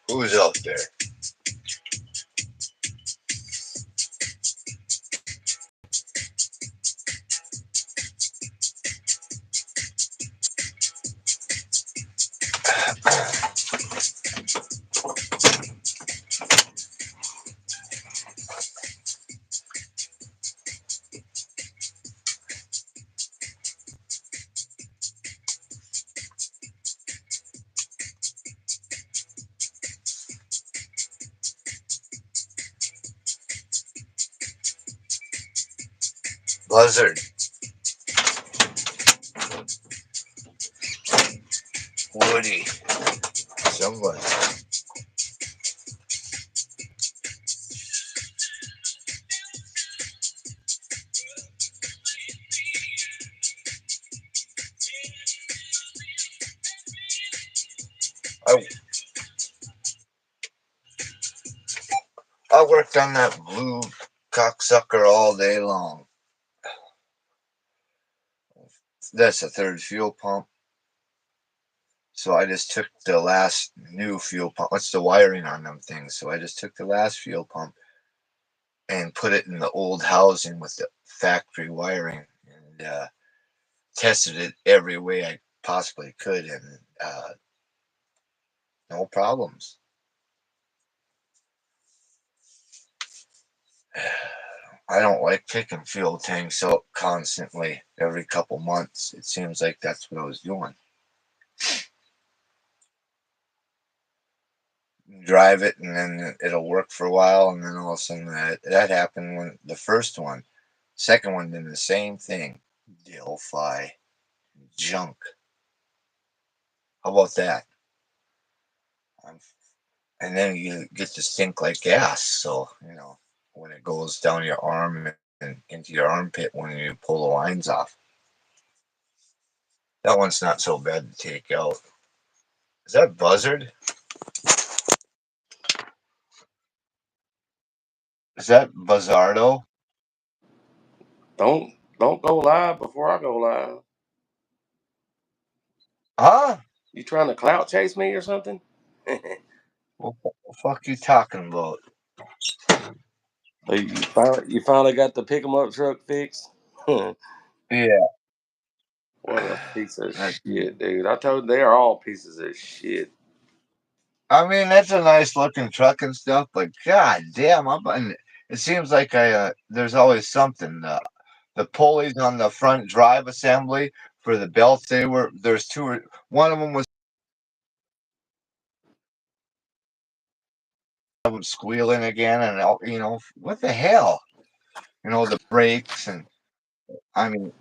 Who's out there? Buzzard. Woody. Somebody. I, I worked on that blue cocksucker all day long. That's the third fuel pump. So I just took the last new fuel pump. What's the wiring on them things? So I just took the last fuel pump and put it in the old housing with the factory wiring and tested it every way I possibly could, and no problems. I don't like kicking fuel tanks out constantly every couple months. It seems like that's what I was doing. Drive it and then it'll work for a while, and then all of a sudden that happened when the first one. Second one did the same thing. Delphi junk. How about that? And then you get to stink like gas. So when it goes down your arm and into your armpit when you pull the lines off. That one's not so bad to take out. Is that Buzzard? Is that Buzzardo? Don't go live before I go live. Huh? You trying to clout chase me or something? What the fuck you talking about? So you finally got the pick 'em up truck fixed? Yeah. What a piece of That, shit, dude. I told you they're all pieces of shit. I mean, that's a nice looking truck and stuff, but god damn, it seems like there's always something. The pulleys on the front drive assembly for the belts, there's two. One of them was squealing again, and what the hell? The brakes, and I mean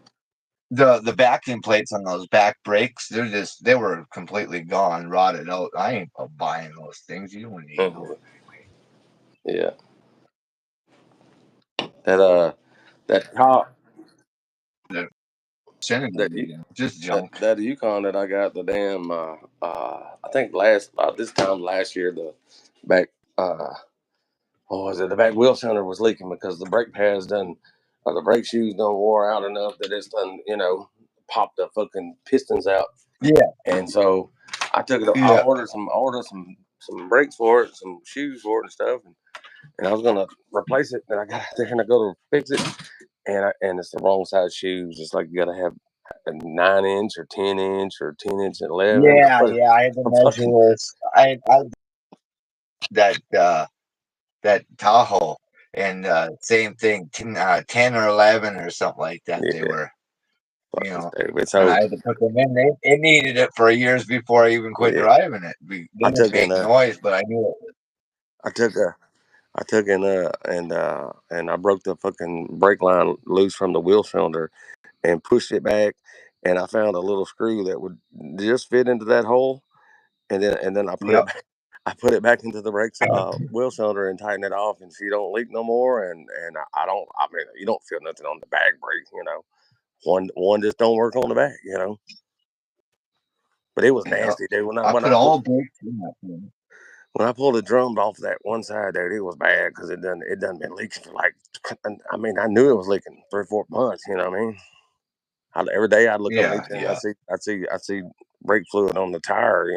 the backing plates on those back brakes, they were completely gone, rotted out. I ain't buying those things. You don't need those anyway. Yeah. That top The Senegal that again, just that junk. that Yukon that I got the damn I think this time last year the back what was it, the back wheel cylinder was leaking because the brake pads done the brake shoes done wore out enough that it's done popped the fucking pistons out. Yeah, And so I yeah. ordered some brakes for it, some shoes for it and stuff, and I was gonna replace it, and I got there and I go to fix it, and it's the wrong size shoes. It's like you gotta have a 9 inch or 10 inch or 10 inch and 11. Yeah. I had to I'm measure fucking this. I that that Tahoe, and same thing, 10 or 11 or something like that. They yeah, were, you fucking know, stupid. and So I had to put them in. It needed it for years before I even quit yeah, driving it. It I didn't took in make noise, but I knew it. I took a I took in and I broke the fucking brake line loose from the wheel cylinder and pushed it back, and I found a little screw that would just fit into that hole, and then Yep. I put it back into the brakes wheel cylinder and tighten it off, and she don't leak no more. And I don't. I mean, you don't feel nothing on the back brake, One just don't work on the back. But it was Yep. nasty, dude. I put all brakes in that thing. When I pulled the drum off that one side, dude, it was bad because it done been leaking for like. I mean, I knew it was leaking 3 or 4 months. You know what I mean? Every day I'd look Yeah, underneath there and yeah. I see brake fluid on the tire.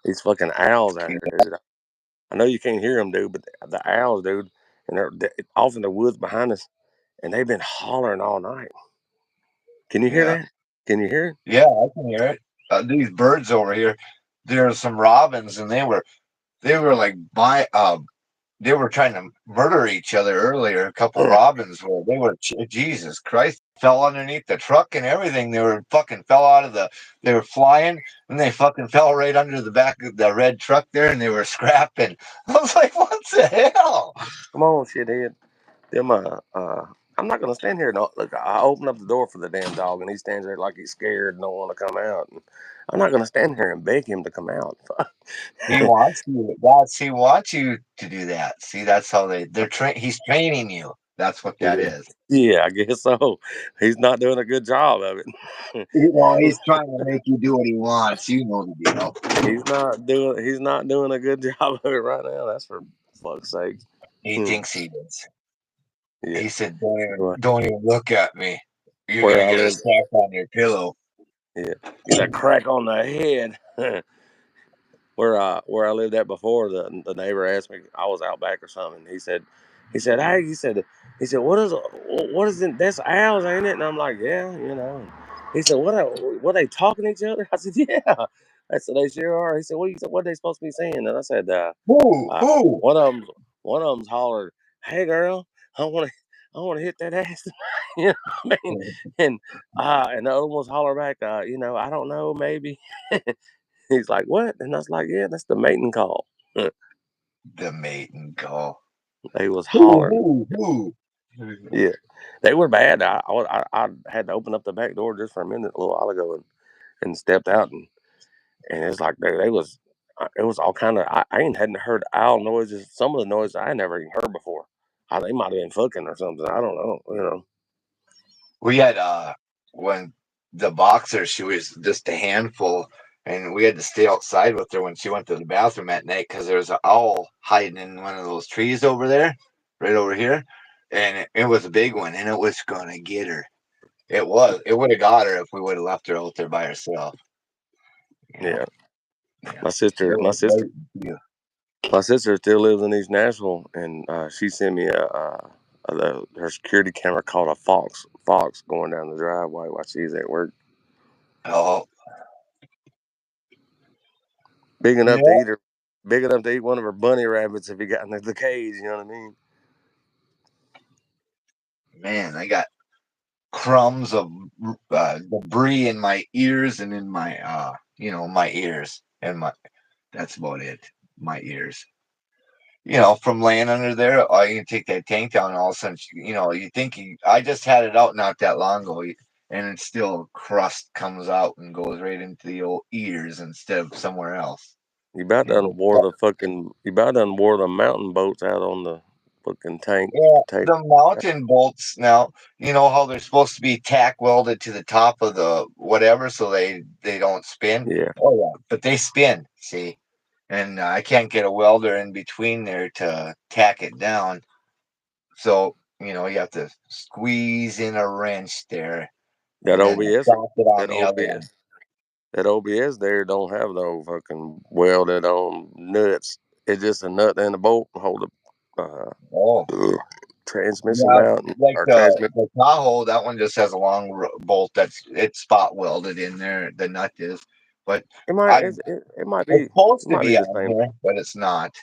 these fucking owls out here, dude. I know you can't hear them, dude, but the owls, dude, and they're off in the woods behind us, and they've been hollering all night. Can you hear Yeah. that? Can you hear it? Yeah, I can hear it. These birds over here, there's some robins, and they were like they were trying to murder each other earlier. A couple of robins Jesus Christ, fell underneath the truck and everything. They were fucking fell out of they were flying and they fucking fell right under the back of the red truck there and they were scrapping. I was like, what the hell? Come on, shithead. Them, I'm not gonna stand here and look. I open up the door for the damn dog, and he stands there like he's scared and don't want to come out. And I'm not gonna stand here and beg him to come out. He wants you to do that. See, that's how he's training you. That's what that is. Yeah, I guess so. He's not doing a good job of it. He's trying to make you do what he wants. You know the deal. He's not doing a good job of it right now. That's for fuck's sake. He thinks he is. Yeah. He said, don't even look at me. You're Where going I to get a live- slap on your pillow. Yeah, get a crack on the head. Where I lived at before, the neighbor asked me, I was out back or something. He said, hey, he said, what is it? That's owls, ain't it? And I'm like, yeah, you know. He said, what they talking to each other? I said, yeah. I said, they sure are. He said, what are they supposed to be saying? And I said, Who? one of them's hollered, hey girl, I want to hit that ass. You know what I mean? And the other one's holler back, you know, I don't know, maybe. He's like, what? And I was like, yeah, that's the mating call. The mating call. They was hollering. Who? Yeah, they were bad. I had to open up the back door just for a minute a little while ago and stepped out and it's like they was it was all kind of I ain't hadn't heard owl noises. Some of the noises I never even heard before. They might have been fucking or something. I don't know. You know. We had when the boxer, she was just a handful, and we had to stay outside with her when she went to the bathroom at night because there was an owl hiding in one of those trees over there, right over here, and it was a big one, and it was gonna get her. It would have got her if we would have left her out there by herself. You know? Yeah. My sister still lives in East Nashville, and she sent me her security camera caught a fox going down the driveway while she's at work. Oh, Big enough to eat one of her bunny rabbits if he got into the cage. You know what I mean? man, I got crumbs of debris in my ears and in my my ears and my that's about it. My ears. From laying under there, you can take that tank down and all of a sudden, you think I just had it out not that long ago and it's still crust comes out and goes right into the old ears instead of somewhere else. You about done wore the mountain boats out on the fucking tank. Yeah, the mountain bolts now, you know how they're supposed to be tack welded to the top of the whatever so they don't spin. Yeah. Oh yeah, but they spin, see, and I can't get a welder in between there to tack it down. So you have to squeeze in a wrench there, That and then OBS, stop it on that the other end. that OBS there don't have no fucking welded on nuts. It's just a nut and a bolt hold the transmission Yeah, out like or transmission. the Tahoe, that one just has a long bolt it's spot welded in there. The nut is, but It might I it might be it's supposed to be the on same. here, but it's not.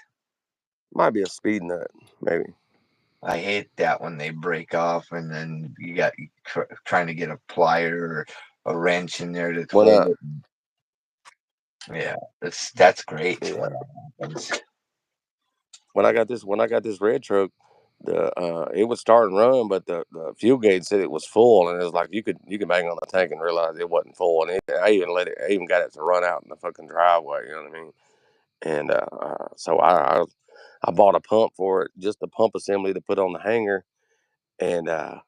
Might be a speed nut, maybe. I hate that when they break off and then you got trying to get a plier or a wrench in there to hold it. Yeah, that's great when that happens. When I got this red truck, it would start and run, but the fuel gauge said it was full, and it was like you could bang on the tank and realize it wasn't full, and I even got it to run out in the fucking driveway. You know what I mean? And so I bought a pump for it, just a pump assembly to put on the hanger, and uh,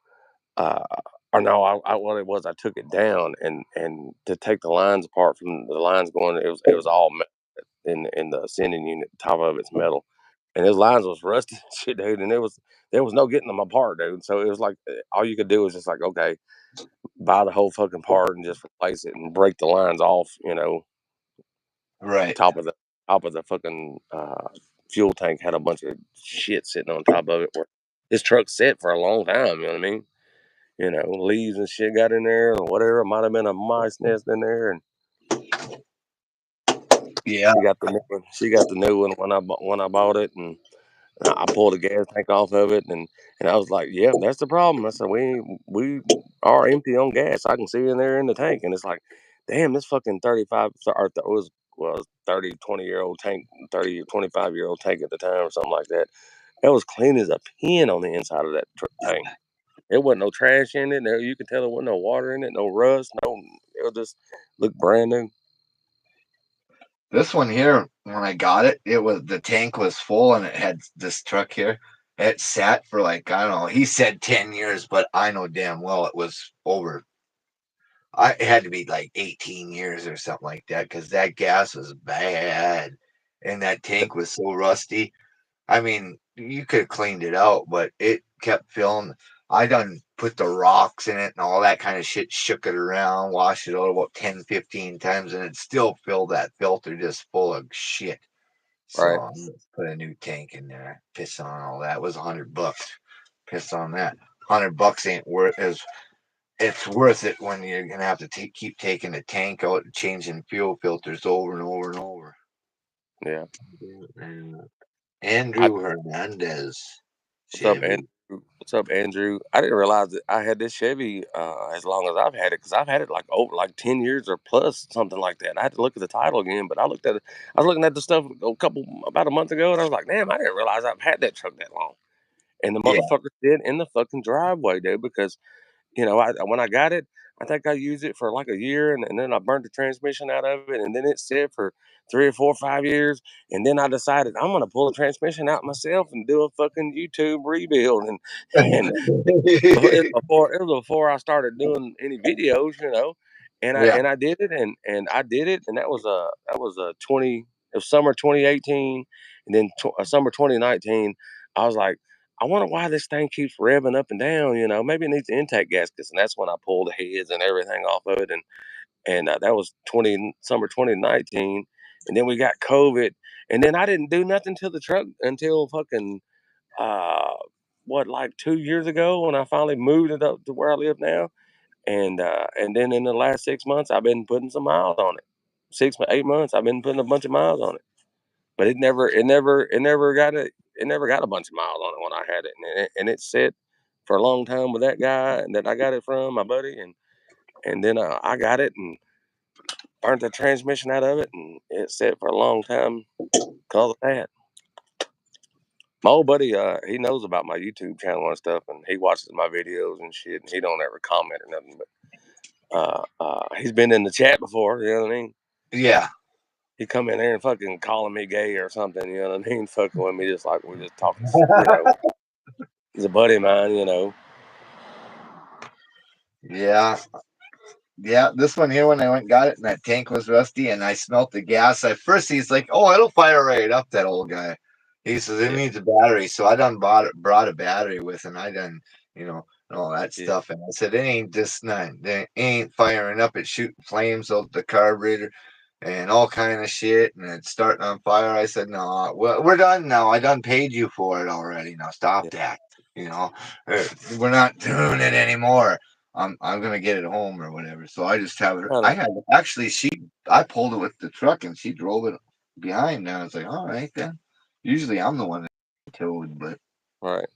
or no, what it was, I took it down and to take the lines apart from the lines going, it was all in the ascending unit, top of it's metal, and his lines was rusted and shit, dude, and there was no getting them apart, dude. So it was like all you could do was just like, okay, buy the whole fucking part and just replace it and break the lines off, Right. top of the top of the fucking fuel tank had a bunch of shit sitting on top of it. Where this truck sat for a long time. You know what I mean? You know, leaves and shit got in there or whatever. It might have been a mice nest in there, and Yeah. she got the new one. She got the new one when I bought it, and I pulled the gas tank off of it, and I was like, "Yeah, that's the problem." I said, "We are empty on gas. I can see in there in the tank." And it's like, "Damn, this fucking 35 or was 30, 20-year-old tank, 30, 25-year-old tank at the time or something like that. It was clean as a pin on the inside of that tank. There wasn't no trash in it. No, you could tell there wasn't no water in it, no rust, no. It was just looked brand new." This one here, when I got it, the tank was full and it had this truck here. It sat for like, I don't know, he said 10 years, but I know damn well it was over. It had to be like 18 years or something like that because that gas was bad and that tank was so rusty. I mean, you could have cleaned it out, but it kept filling. I done put the rocks in it and all that kind of shit, shook it around, washed it out about 10, 15 times, and it still filled that filter just full of shit. So Right, put a new tank in there, piss on all that. It was $100. Piss on that. $100 ain't worth as it's worth it when you're gonna have to keep taking the tank out and changing fuel filters over and over and over. yeah. And I Andrew Hernandez, What's up, Chevy. Andrew? What's up, Andrew? I didn't realize that I had this Chevy as long as I've had it because I've had it like over like 10 years or plus, something like that. I had to look at the title again, but I looked at it. I was looking at the stuff about a month ago, and I was like, "Damn, I didn't realize I've had that truck that long." And the Yeah. motherfucker did in the fucking driveway, dude, because when I got it, I think I used it for like a year, and then I burnt the transmission out of it, and then it sat for 3 or 4 or 5 years, and then I decided I'm gonna pull the transmission out myself and do a fucking YouTube rebuild, and it was before I started doing any videos, and I Yeah. and I did it, and I did it, and that was a 20 it was summer 2018, and then summer 2019. I was like, I wonder why this thing keeps revving up and down. Maybe it needs intake gaskets, and that's when I pulled the heads and everything off of it, and that was summer 2019, and then we got COVID, and then I didn't do nothing to the truck until fucking uh like 2 years ago when I finally moved it up to where I live now, and then in the last 6 months I've been putting some miles on it. 8 months I've been putting a bunch of miles on it, but it never got a bunch of miles on it when I had it, and it sat for a long time with that guy that I got it from, my buddy, and then I got it and burnt the transmission out of it, and it sat for a long time because of that. My old buddy, he knows about my YouTube channel and stuff, and he watches my videos and shit, and he don't ever comment or nothing. But he's been in the chat before. You know what I mean? Yeah. He come in there and fucking calling me gay or something. You know what I mean? Fucking with me, just like we're just talking. He's a buddy of mine. Yeah. Yeah. This one here, when I went and got it, and that tank was rusty, and I smelt the gas. At first, he's like, "Oh, it'll fire right up." That old guy. He says it Yeah, needs a battery, so I done brought a battery with, and I done, and all that yeah, stuff. And I said, "It ain't just not. It ain't firing up. It's shooting flames out the carburetor." And all kind of shit, and it's starting on fire. I said, "No, well, we're done now. I done paid you for it already. Now stop yeah. that. You know, Uh, we're not doing it anymore. I'm gonna get it home or whatever." So I just have it. Kind I of had actually I pulled it with the truck and she drove it behind. Now I was like, all right then. Usually I'm the one that towed, but right.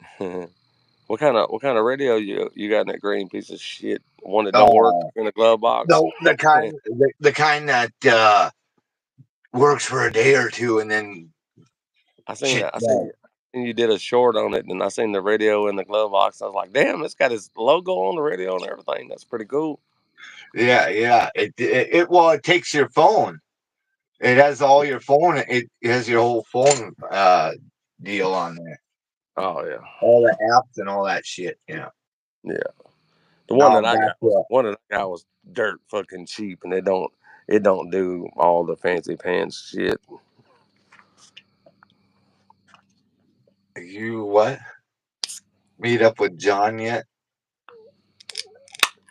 What kind of radio you got in that green piece of shit? One that don't work uh, in the glove box? the kind that works for a day or two and then I seen shit. that. I seen you did a short on it, and I seen the radio in the glove box. I was like, damn, it's got his logo on the radio and everything. That's pretty cool. Yeah, yeah. It takes your phone. It has all your phone. It has your whole phone deal on there. Oh yeah, All the apps and all that shit. Yeah. yeah. The one Now that I'm I back got was to dirt fucking cheap, and it don't do all the fancy pants shit. you what? Meet up with John yet?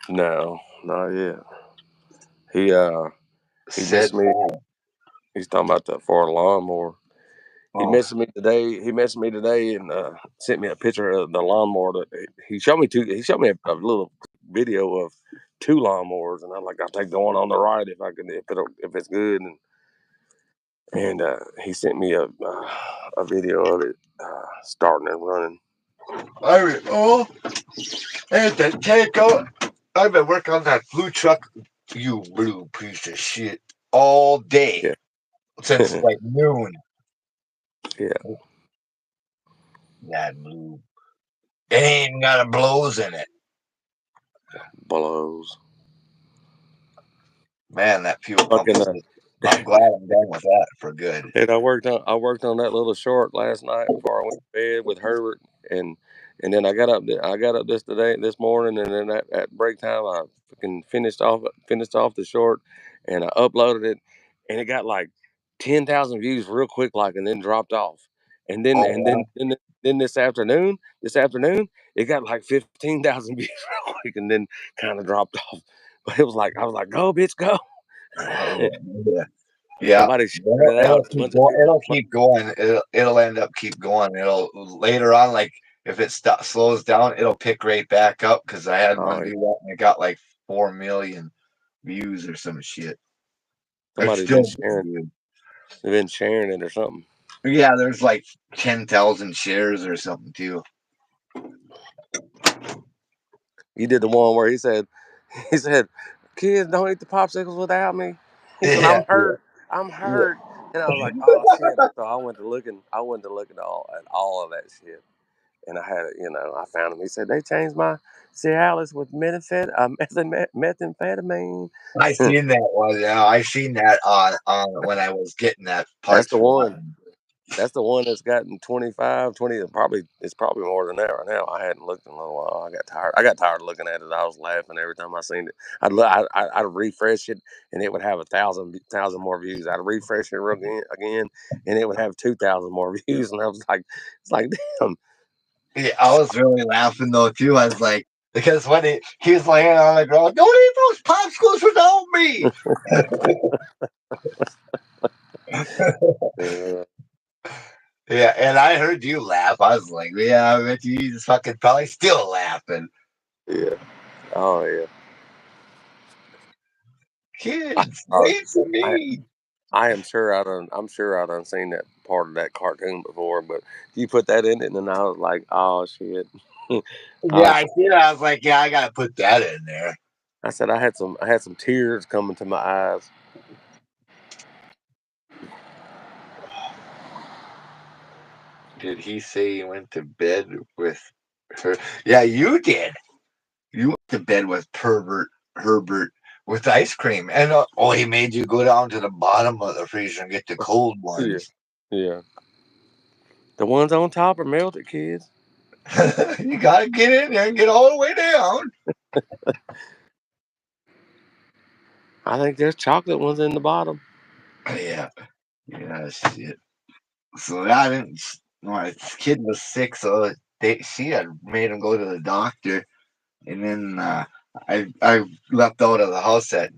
No, not yet. He he Said just me. hi. He's talking about the for a lawnmower. He Oh, messaged me today. He messaged me today and sent me a picture of the lawnmower. That he showed me two. He showed me a little video of two lawnmowers, and I'm like, I'll take the one on the right if I can, if it's good. And he sent me a video of it starting and running. oh, and the takeout. I've been working on that blue truck, you blue piece of shit, all day Yeah, since like noon. yeah, That blue. It ain't even got a blows in it. blows. Man, that fuel pump. Fucking I'm glad I'm done with that for good. And I worked on that little short last night before I went to bed with Herbert, and then I got up this morning, and then at break time I fucking finished off the short, and I uploaded it, and it got like 10,000 views real quick, like, and then dropped off, and then Oh, and yeah. then this afternoon it got like 15,000 views real quick, and then kind of dropped off, but it was like I was like, go bitch go. Yeah. Yeah. Somebody shared it out. It'll A keep bunch of going. people. It'll keep going. It'll end up keep going. It'll later on, like if it slows down, it'll pick right back up because I had one Oh, do that and it got like 4 million views or some shit. It's somebody's been still sharing. good. They've been sharing it or something. Yeah, there's like 10,000 shares or something too. He did the one where he said, he said, "Kids don't eat the popsicles without me." He said, Yeah, "I'm hurt. I'm yeah, hurt." And I was like, "Oh shit!" So I went to looking. I went to look at all of that shit, and I had it. I found him. He said they changed my Cialis with methamphetamine. I seen that one. Yeah, I seen that on when I was getting that That's parts the for one. mine. That's the one that's gotten 25, 20. Probably it's probably more than that right now. I hadn't looked in a little while. I got tired. I got tired of looking at it. I was laughing every time I seen it. I'd refresh it, and it would have 1,000 more views. I'd refresh it again, and it would have 2,000 more views. And I was like, it's like, damn. Yeah, I was really laughing though too. I was like, because when he was laying on the ground, don't eat those popsicles without me. Uh, Yeah, and I heard you laugh. I was like, yeah, I bet you just fucking probably still laughing. yeah. Oh yeah. I, Kids, uh, wait for I me. I am sure I done seen that part of that cartoon before, but you put that in it, and then I was like, oh shit. Yeah, I I see that. I was like, yeah, I gotta put that in there. I said I had some tears coming to my eyes. Did he say he went to bed with her? Yeah, you did. You went to bed with pervert Herbert with ice cream, and he made you go down to the bottom of the freezer and get the cold Yeah. ones. Yeah. The ones on top are melted, kids. You gotta get in there and get all the way down. I think there's chocolate ones in the bottom. Yeah, yeah, shit. So I didn't. My kid was sick, so she had made him go to the doctor, and then I left out of the house at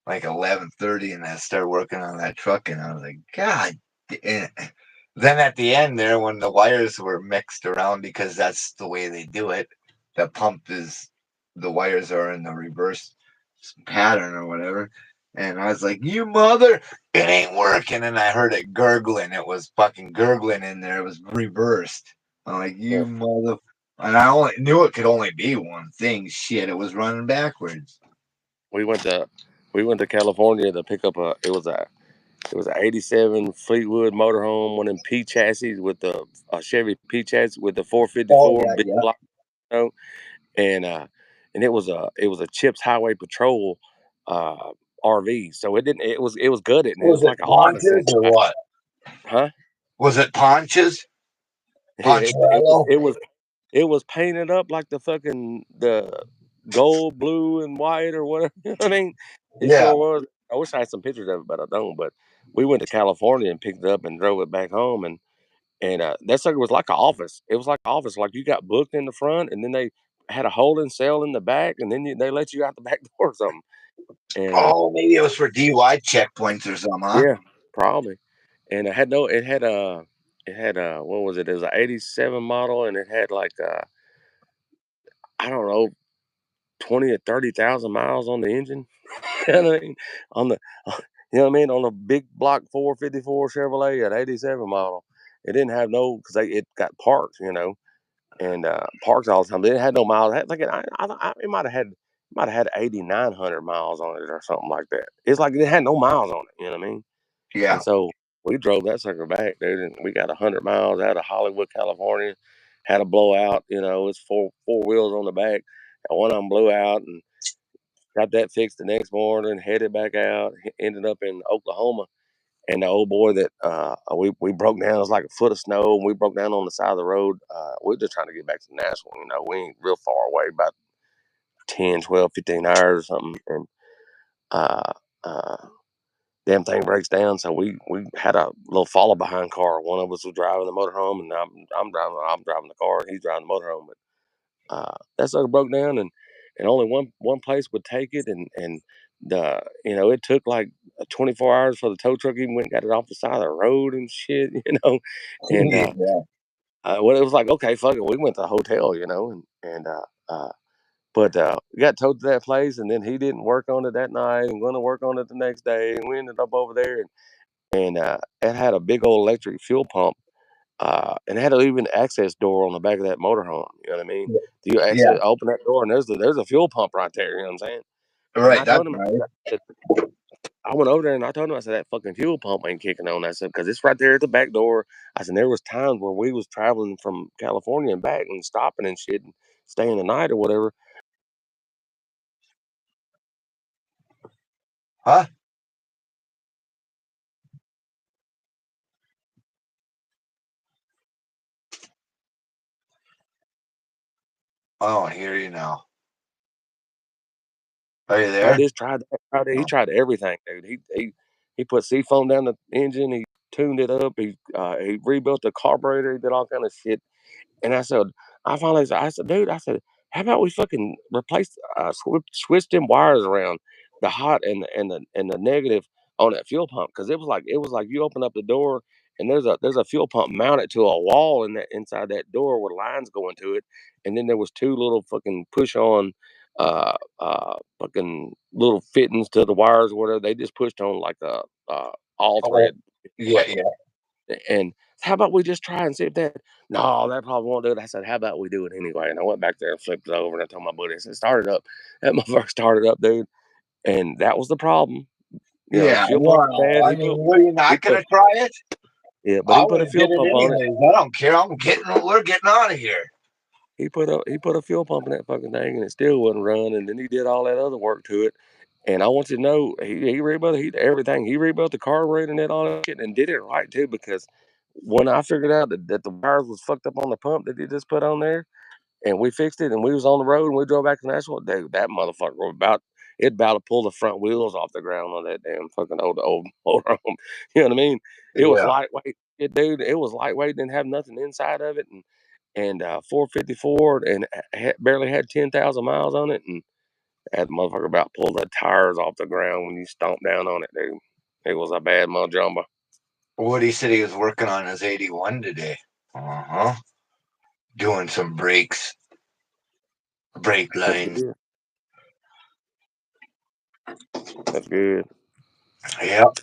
like 11:30, and I started working on that truck, and I was like, God. And then at the end there, when the wires were mixed around, because that's the way they do it, the pump is the wires are in the reverse pattern or whatever. And I was like, you mother, it ain't working. And I heard it gurgling. It was fucking gurgling in there. It was reversed. I'm like, Yeah. you mother. And I only knew it could only be one thing. Shit, it was running backwards. We went to we went to California to pick up a 87 Fleetwood motorhome, one of them P chassis with the a Chevy P chassis with the Oh, 454 yeah, big yeah. block, you know, and it was a Chips Highway Patrol RV. So it was gutted, and it Was was it like an office Ponches or inside. what? Huh? Was it Ponches? It was Poncherello? it was it was painted up like the gold, blue, and white or whatever. You know what I mean? It Yeah. sure was. I wish I had some pictures of it, but I don't. But we went to California and picked it up and drove it back home, and that sucker was like an office. It was like an office, like you got booked in the front, and then they had a holding cell in the back, and then they let you out the back door or something. And Oh, maybe it was for DUI checkpoints or something, huh? yeah, probably. And it had what was it? It was an '87 model, and it had like I don't know, 20 or 30,000 miles on the engine. You know what I mean? On the you know what I mean? On a big block 454 Chevrolet, an '87 model. It didn't have no because it got parked, and parked all the time. It had no miles. It had, like it might have had 8,900 miles on it or something like that. It's like it had no miles on it. You know what I mean? Yeah. And so we drove that sucker back, dude, and we got 100 miles out of Hollywood, California. Had a blowout. It's four wheels on the back. And one of them blew out, and got that fixed the next morning. Headed back out. Ended up in Oklahoma. And the old boy that we broke down, it was like a foot of snow, and we broke down on the side of the road. We're just trying to get back to Nashville. We ain't real far away, about 10, 12, 15 hours or something. And uh, uh, damn thing breaks down. So we had a little follow behind car. One of us was driving the motorhome, and I'm driving the car, and he's driving the motorhome. But that sucker broke down, and only one place would take it, and it took like 24 hours for the tow truck even went and got it off the side of the road and shit, and Yeah. well, it was like, okay, fuck it, we went to the hotel, but we got towed to that place, and then he didn't work on it that night, and going to work on it the next day, and we ended up over there, and it had a big old electric fuel pump, and it had an even access door on the back of that motorhome. You know what I mean? Do you Yeah. open that door, and there's a fuel pump right there. You know what I'm saying? And Right. I That's told him, nice. I went over there and I told him, I said, that fucking fuel pump ain't kicking on. I said, because it's right there at the back door. I said, there was times where we was traveling from California and back and stopping and shit and staying the night or whatever. Huh? I don't hear you now. Are you Tried there? this, tried that, tried that. He No. tried everything, dude. He put seafoam down the engine. He tuned it up. He rebuilt the carburetor. He did all kind of shit. And I said, dude, I said, how about we fucking replace, switch them wires around, the hot and the negative on that fuel pump, because it was like you open up the door and there's a fuel pump mounted to a wall inside that door with lines going to it, and then there was two little fucking push on, fucking little fittings to the wires or whatever. They just pushed on like a all Oh, thread yeah, plate. yeah. And how about we just try and see if that? No, that probably won't do it. I said, how about we do it anyway? And I went back there and flipped it over, and I told my buddy, I said, start it up. That motherfucker started up, dude. And that was the problem. Yeah. Fuel pump was Well, bad. I mean, what are you He not put gonna try it? yeah, but I he put would a have did fuel it pump on it. anyways. I don't care. We're getting out of here. He put a fuel pump in that fucking thing, and it still wouldn't run. And then he did all that other work to it. And I want you to know, he rebuilt everything. He rebuilt the carburetor and all that shit, and did it right too. Because when I figured out that the wires was fucked up on the pump that he just put on there, and we fixed it, and we was on the road, and we drove back to Nashville. Dude, that motherfucker was about to pull the front wheels off the ground on that damn fucking old motorhome. You know what I mean? It was Yeah. lightweight, dude. It was lightweight, didn't have nothing inside of it, and 454, and barely had 10,000 miles on it, and that motherfucker about pulled the tires off the ground when you stomped down on it, dude. It was a bad mojamba. Woody said he was working on his 81 today. Uh-huh. Doing some brake That's lines. good. That's good. Yep.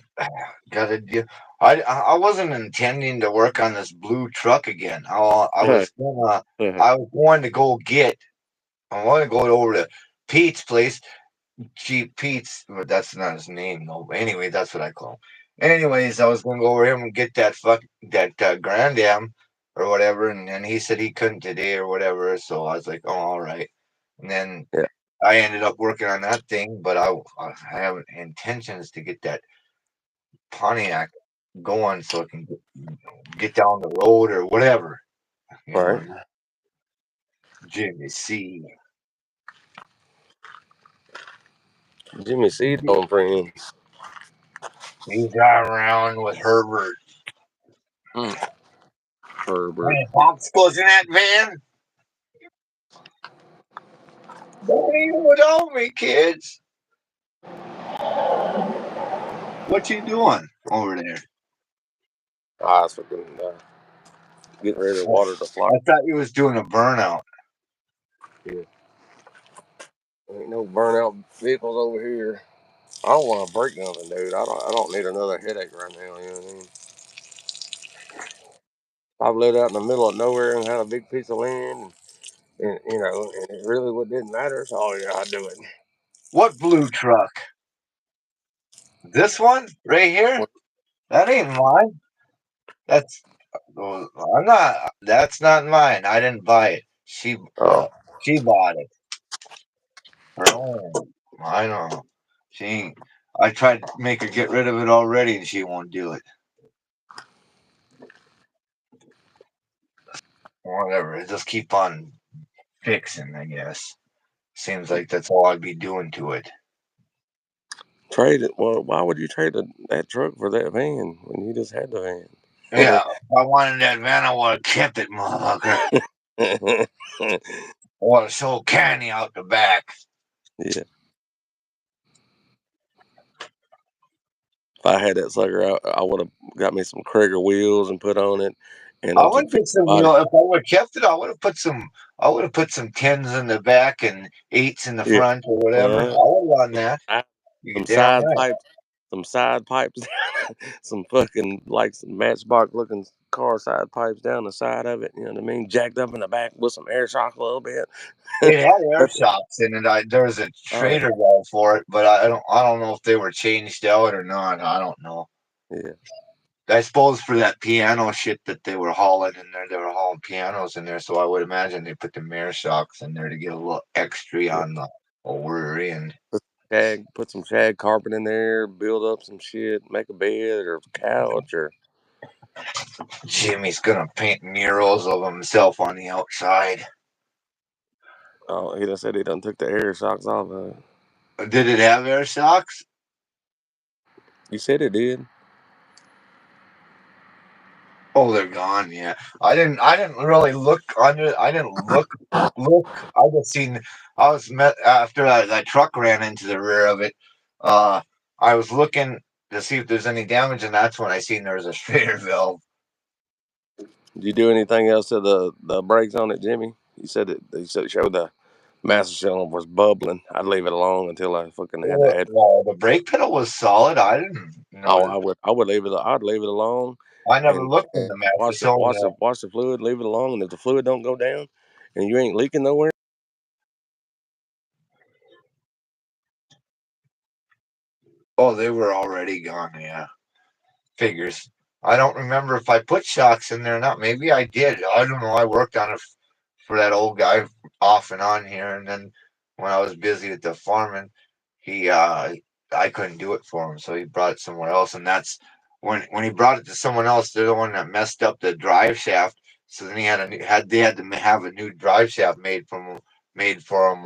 Gotta do. I wasn't intending to work on this blue truck again. I was going to go get. I want to go over to Pete's place. Cheap Pete's, but that's not his name though. But anyway, that's what I call him. Anyways, I was going to go over him and get that Grand Am or whatever, and then he said he couldn't today or whatever. So I was like, oh, all right. And then Yeah. I ended up working on that thing, but I have intentions to get that Pontiac going so I can get down the road or whatever. You know, Right. Jimmy C. Jimmy C. on friends. He's got around with Herbert. Herbert. Hey, popsicles in that van? Don't eat them without me, kids. What you doing? over there. I was fucking getting ready to Oh, water the flower. I thought he was doing a burnout. Yeah. Ain't no burnout vehicles over here. I don't want to break nothing, dude. I don't need another headache right now. You know what I mean? I've lived out in the middle of nowhere and had a big piece of land, and you know, and it really what didn't matter. So yeah, I do it. What blue truck? This one right here? That ain't mine. That's I'm not. That's not mine. I didn't buy it. Oh, She bought it. Her own. I know. She. Ain't, I tried to make her get rid of it already, and she won't do it. Whatever. Just keep on fixing. I guess. Seems like that's all I'd be doing to it. trade it. Well, why would you trade that truck for that van when you just had the van? Yeah. If I wanted that van, I would have kept it, motherfucker. I would have sold candy out the back. Yeah. If I had that sucker out, I would have got me some Krager wheels and put on it, and I some would put some, body. if I would have kept it, I would have put some. I would have put some tens in the back and eights in the Yeah. front or whatever. I would have done that. You Some damn side right. pipes, some fucking like some Matchbox looking car side pipes down the side of it. You know what I mean? Jacked up in the back with some air shock a little bit. It had air shocks in it. There was a Oh trader valve for it, but I don't. I don't know if they were changed out or not. I don't know. yeah. I suppose for that piano shit that they were hauling in there, they were hauling pianos in there. So I would imagine they put the air shocks in there to get a little extra Yeah. on the rear end. Put some shag carpet in there, build up some shit, make a bed or a couch or Jimmy's gonna paint murals of himself on the outside. oh, he done said he done took the air shocks off. Did it have air shocks? You said it did. Oh, they're gone. Yeah, I didn't. I didn't really look under. I didn't look. Look. I just seen. I was met after that truck ran into the rear of it. Uh, I was looking to see if there's any damage, and that's when I seen there was a straighter valve. Did you do anything else to the brakes on it, Jimmy? You said it showed the master cylinder was bubbling. I'd leave it alone until I fucking had to add. Well, the brake pedal was solid. I didn't Oh, notice. I would leave it. I'd leave it alone I never and, looked in and the master cylinder. watch the fluid. Leave it alone, and if the fluid don't go down, and you ain't leaking nowhere. Oh, they were already gone. Yeah, figures. I don't remember if I put shocks in there or not. Maybe I did. I don't know. I worked on it for that old guy off and on here, and then when I was busy at the farming, he I couldn't do it for him, so he brought it somewhere else, and that's when he brought it to someone else. They're the one that messed up the drive shaft. So then he had they had to have a new drive shaft made for him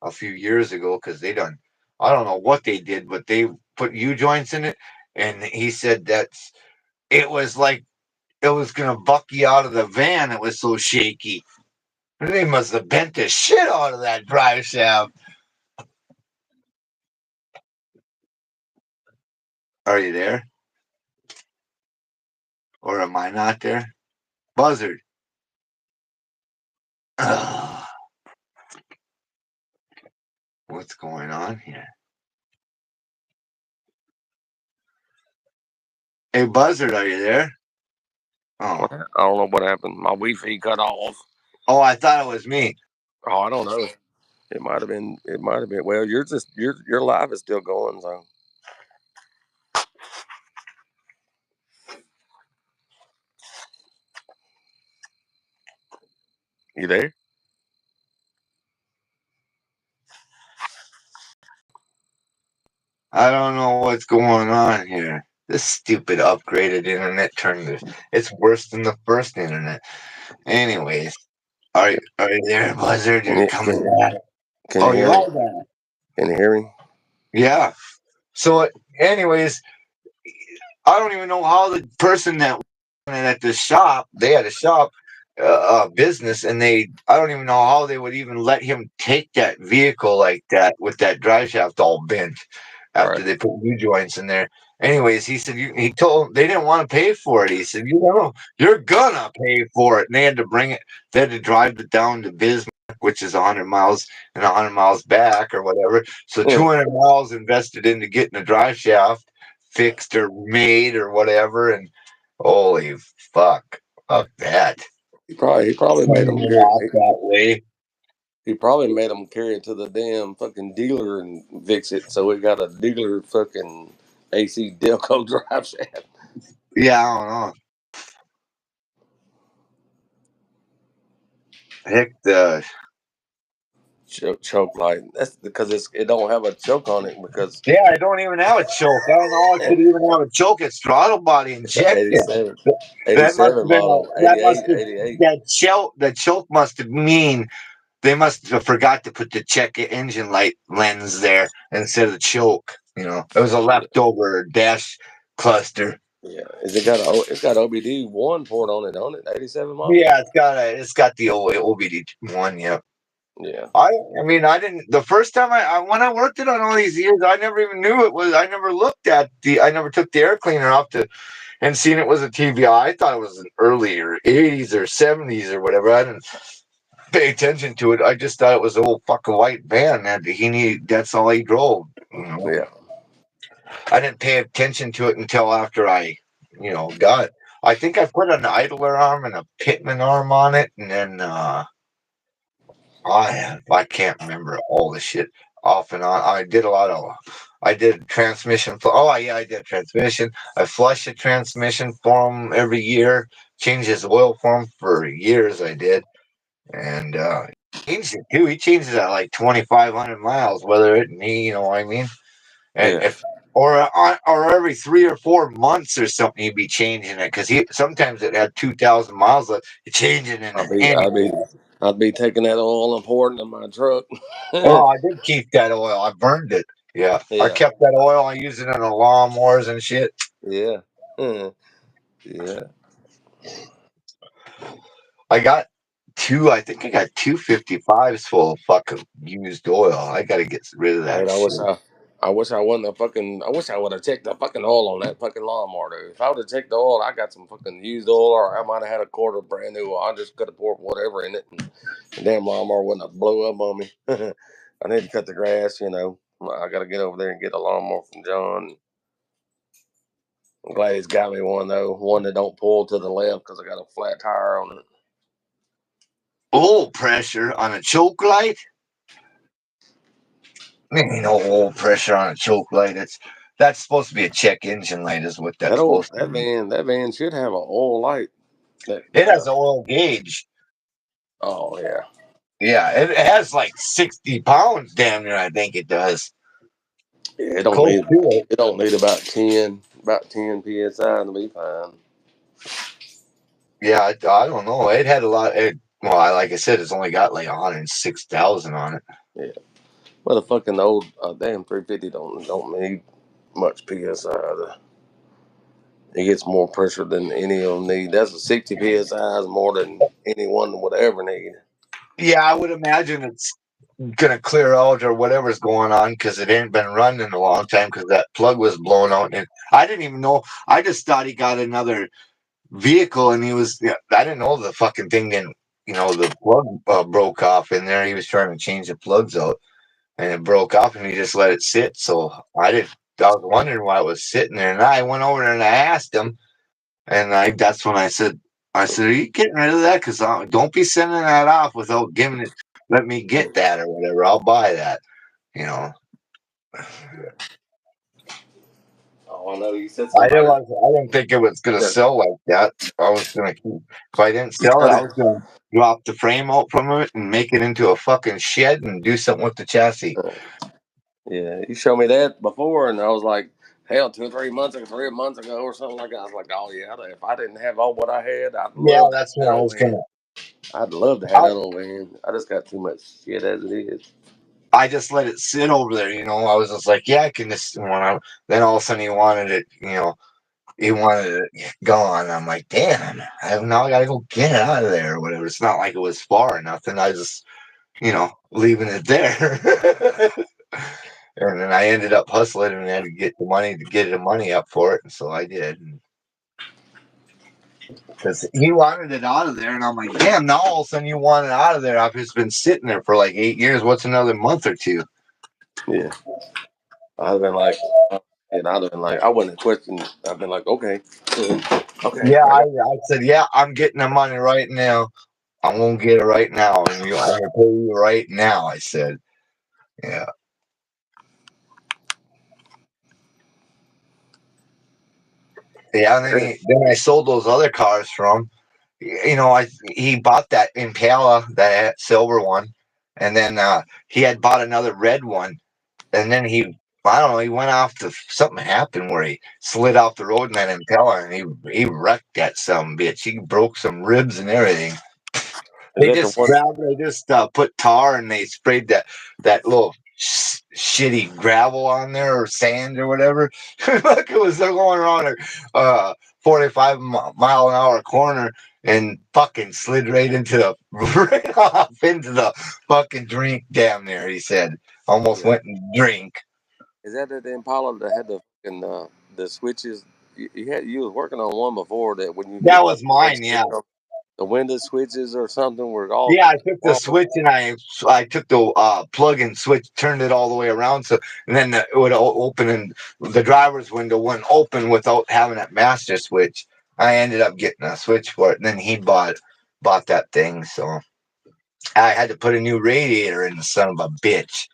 a few years ago because they done I don't know what they did, but they put U joints in it, and he said that's it was like it was gonna buck you out of the van. It was so shaky. They must have bent the shit out of that drive shaft. Are you there? Or am I not there? Buzzard. Ugh, what's going on here? Hey, Buzzard, are you there? Oh. I don't know what happened. My Wi-Fi cut off. Oh, I thought it was me. Oh, I don't know. It might have been. It might have been. Well, your live is still going. So you there? I don't know what's going on here. This stupid upgraded internet it's worse than the first internet. Anyways, are you there, Buzzard? Can You're you coming back. can you Oh, you hear me? are back. Can you hear me? Yeah. So, anyways, I don't even know how the person that at the shop, they had a shop business, and I don't even know how they would even let him take that vehicle like that with that drive shaft all bent. after Right. they put new joints in there. Anyways, he said he told they didn't want to pay for it. He said, you're gonna pay for it. And they had to bring it. They had to drive it down to Bismarck, which is 100 miles and 100 miles back or whatever. So Yeah. 200 miles invested into getting the drive shaft fixed or made or whatever. And holy fuck that. He probably made Turning them it carry. off that way. He probably made them carry it to the damn fucking dealer and fix it, so it got a dealer fucking AC Delco drive shaft. Yeah, I don't know. Heck, the Choke light. That's because it don't have a choke on it because yeah, I don't even have a choke. I don't know. I could even have a choke. It's throttle body it's an injected. 87, That must 87 have been model, that 88, must have 88. that choke. The choke must have mean they must have forgot to put the check engine light lens there instead of the choke. It was a Yeah, leftover dash cluster. yeah. Is it got a? It's got OBD one port on it, don't it? 87 model. Yeah, it's got the OBD one. Yeah. Yeah. I mean, I didn't. The first time when I worked it on all these years, I never even knew it was. I never looked at I never took the air cleaner off and seen it was a TVI. I thought it was an earlier 80s or 70s or whatever. I didn't pay attention to it. I just thought it was an old fucking white van that he needed. That's all he drove. Yeah. I didn't pay attention to it until after I, got it. I think I put an idler arm and a pitman arm on it, and then I can't remember all the shit off and on. I did transmission. Oh yeah, I did transmission. I flush the transmission for him every year. Changed his oil for him for years. I did, and changed it too. He changes at like 2,500 miles, whether it me, you know what I mean. And Yeah. if or every 3 or 4 months or something, he'd be changing it because he sometimes it had 2,000 miles left. Changing it I'd in be any. I'd be I'd be taking that oil and pouring it in my truck. Oh, I did keep that oil. I burned it. Yeah, I Yeah. kept that oil. I used it in the lawnmowers and shit. Yeah. Yeah. I got two. I think I got 255s full of fucking used oil. I got to get rid of Dude, that shit. I wish I wasn't a fucking. I wish I would have checked the fucking oil on that fucking lawnmower, dude. If I would have checked the oil, I got some fucking used oil, or I might have had a quart of brand new oil. I just could have poured whatever in it, and the damn lawnmower wouldn't have blew up on me. I need to cut the grass, I got to get over there and get a lawnmower from John. I'm glad he's got me one though, one that don't pull to the left because I got a flat tire on it. Oil pressure on a choke light. Ain't no oil pressure on a choke light. That's supposed to be a check engine light, is what that's supposed to be. That van should have an oil light. That It has an oil gauge. oh yeah. Yeah, it has like 60 pounds, damn near. I think it does. Yeah, Close to it. it don't need about ten psi to be fine. Yeah, I don't know. It had a lot. Well, like I said, it's only got like 106,000 on it. Yeah, well, the fucking old damn 350 don't need much psi. It gets more pressure than any of them need. That's a 60 psi is more than anyone would ever need. Yeah, I would imagine it's gonna clear out or whatever's going on because it ain't been running in a long time because that plug was blown out. And I didn't even know. I just thought he got another vehicle, and he was. Yeah, I didn't know the fucking thing didn't. The plug broke off in there. He was trying to change the plugs out, and it broke off, and he just let it sit. So I didn't. I was wondering why it was sitting there, and I went over there and I asked him, and that's when I said, "Are you getting rid of that? Because don't be sending that off without giving it. Let me get that or whatever. I'll buy that." You know. Oh, I know you said I didn't. somebody. I didn't think it was gonna Yeah. sell like that. I was gonna keep. If I didn't sell I it, I did, was gonna drop the frame out from it and make it into a fucking shed and do something with the chassis. yeah, you showed me that before, and I was like, hell, 3 months ago, or something like that. I was like, oh yeah, if I didn't have all what I had, I'd Yeah, love to have that's that when I old was van. gonna. I'd love to have I, that old van. I just got too much shit as it is. I just let it sit over there. I was just like, yeah, I can just. Then all of a sudden he wanted it. He wanted it gone. I'm like, damn, now I gotta go get it out of there or whatever. It's not like it was far or nothing. I just, leaving it there. And then I ended up hustling and had to get the money up for it, and so I did. Because he wanted it out of there, and I'm like, damn! Now all of a sudden you want it out of there. I've just been sitting there for like 8 years. What's another month or two? Yeah. I'd have been like, and I'd have been like, I wouldn't have questioned. I've been like, okay, okay, Yeah, I got. I said, yeah, I'm getting the money right now. I'm gonna get it right now, and I'm gonna pay you right now. I said, yeah. Yeah, and then I sold those other cars from. He bought that Impala, that silver one, and then he had bought another red one, and then I don't know, he went off to something happened where he slid off the road in that Impala, and he wrecked that some bitch. He broke some ribs and everything. Is that the one? They just put tar and they sprayed that little shitty gravel on there or sand or whatever. Look, it was they're going around a 45 mile an hour corner and fucking slid right into the right off into the fucking drink down there. He said almost Yeah. went and drink. Is that the Impala that had the fucking the switches? You was working on one before that when you That hit the was brake mine, switch yeah. on the window switches or something were all. Yeah, I took the all switch and I took the plug and switch, turned it all the way around, so and then it would open and the driver's window wouldn't open without having that master switch. I ended up getting a switch for it, and then he bought that thing, so I had to put a new radiator in the son of a bitch.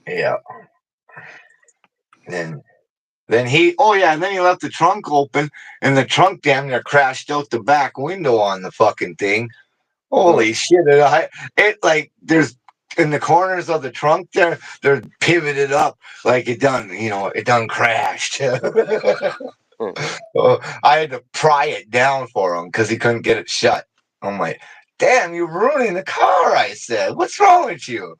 Yeah. Then and then he left the trunk open, and the trunk damn near crashed out the back window on the fucking thing. uh, Holy shit! It like there's in the corners of the trunk there, they're pivoted up like it done crashed. uh, I had to pry it down for him because he couldn't get it shut. I'm like, damn, you're ruining the car. I said, what's wrong with you?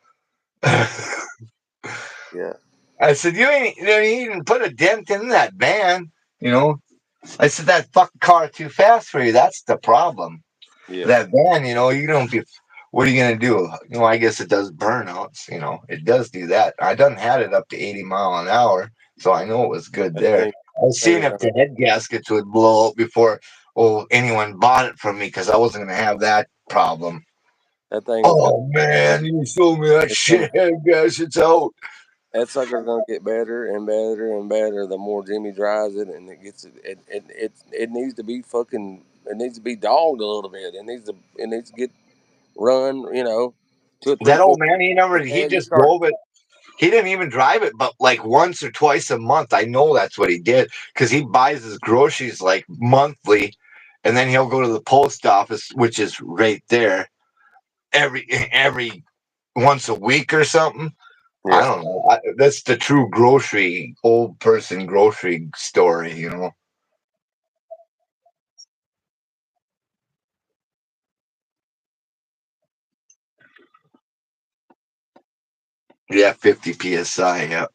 yeah, I said, you ain't even put a dent in that van. You know, I said that fucking car too fast for you. That's the problem. yeah. That van, you don't be. What are you gonna do? I guess it does burnouts. It does do that. I done had it up to 80 mile an hour, so I know it was good That there. thing, I was thing seeing is if gonna, the head gaskets would blow out before anyone bought it from me because I wasn't gonna have that problem. that thing is gonna Oh man, you sold me that it's gonna shit head gaskets out. that sucker's gonna get better and better and better the more Jimmy drives it, and it needs to be fucking it needs to be dogged a little bit. It needs to get run, two or three, That four old man, he as you just start. drove it. He didn't even drive it, but like once or twice a month. I know that's what he did because he buys his groceries like monthly, and then he'll go to the post office, which is right there, every once a week or something. I Yeah, don't know. That's the true old person grocery story. Yeah, 50 psi. Yeah.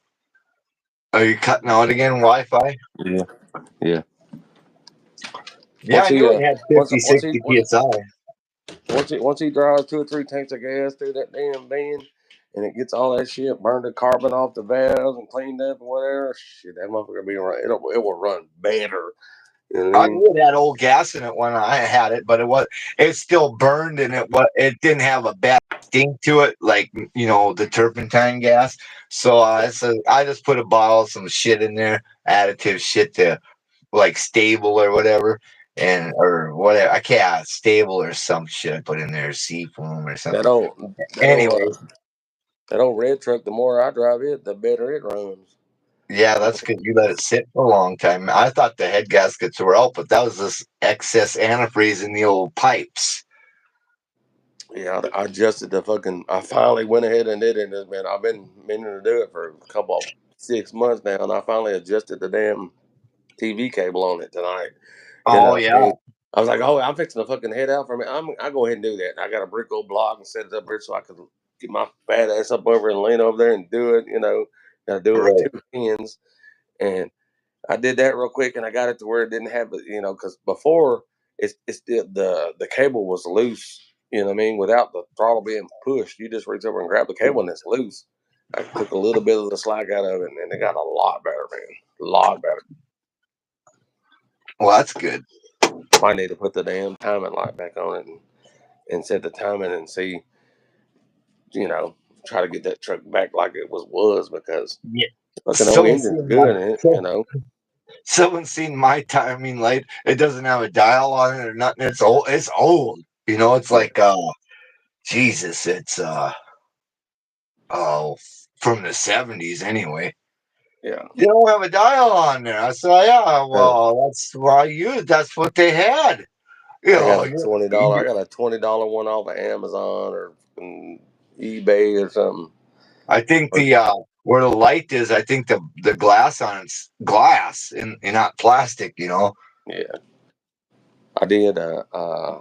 Are you cutting out again? Wi-Fi? yeah, yeah. Yeah, Once I he knew it had once 50, once he 60 once psi. once he drives two or three tanks of gas through that damn van, and it gets all that shit, burned the carbon off the valves and cleaned up and whatever, shit, that motherfucker be run. It will run better. You know what I I mean? knew it had old gas in it when I had it, but it still burned and it didn't have a bad stink to it like the turpentine gas. So I just put a bottle of some shit in there, additive shit to like stable or whatever, and or whatever. I can't stable or some shit I put in there, seafoam or That something. old that old Anyways, that old red truck. The more I drive it, the better it runs. yeah, that's because you let it sit for a long time. I thought the head gaskets were out, but that was this excess antifreeze in the old pipes. Yeah, I adjusted the fucking. I finally went ahead and did it. And man, I've been meaning to do it for a couple of 6 months now, and I finally adjusted the damn TV cable on it tonight. Oh yeah, And I was like, oh, I'm fixing to fucking head out from it. I go ahead and do that. I got a brick old block and set it up here so I could get my fat ass up over and lean over there and do it. Gotta do it with right. two hands. And I did that real quick, and I got it to where it didn't have it. Because before it's the cable was loose. You know what I mean? Without the throttle being pushed, you just reach over and grab the cable and it's loose. I took a little bit of the slack out of it, and it got a lot better, man. A lot better. Well, that's good. I need to put the damn timing light back on it and set the timing and see, try to get that truck back like it was because Yeah. fucking old Someone's engine's seen good in it. someone's seen my timing light. It doesn't have a dial on it or nothing. It's old. It's old. It's Yeah. like Jesus. It's oh, from the 70s anyway. Yeah. You don't have a dial on there. I said, yeah, well, that's why that's what they had. I got a You, $20. I got a $20 one off of Amazon or eBay or something. I think Or, where the light is, I think the glass on it's glass and not plastic. yeah, I did.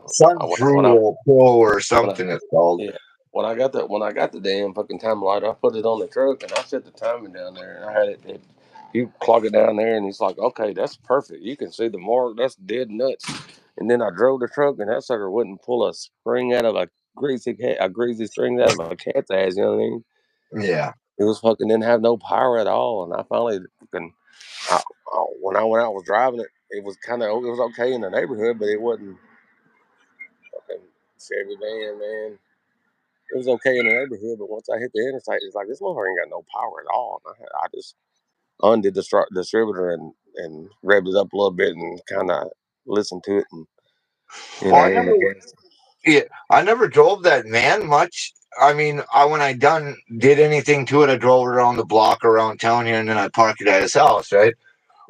Sun-Tru When I or Pro or when I something it's called. yeah when I got the damn fucking time light, I put it on the truck and I set the timing down there and I had it. You clog it down there and it's like, okay, that's perfect. You can see the mark. That's dead nuts. And then I drove the truck and that sucker wouldn't pull a spring out of a greasy string out of a cat's ass. You know what I mean? Yeah. It was fucking didn't have no power at all. And I finally fucking when I went out was driving it. It was okay in the neighborhood, but it wasn't fucking Chevy van, man. It was okay in the neighborhood, but once I hit the interstate, it's like this motherfucker ain't got no power at all. And I just undid the distributor and revved it up a little bit and kind of listened to it and Well, I and never, I guess yeah, I never drove that van much. I mean, when I did anything to it, I drove it around the block around town here, and then I parked it at his house, right?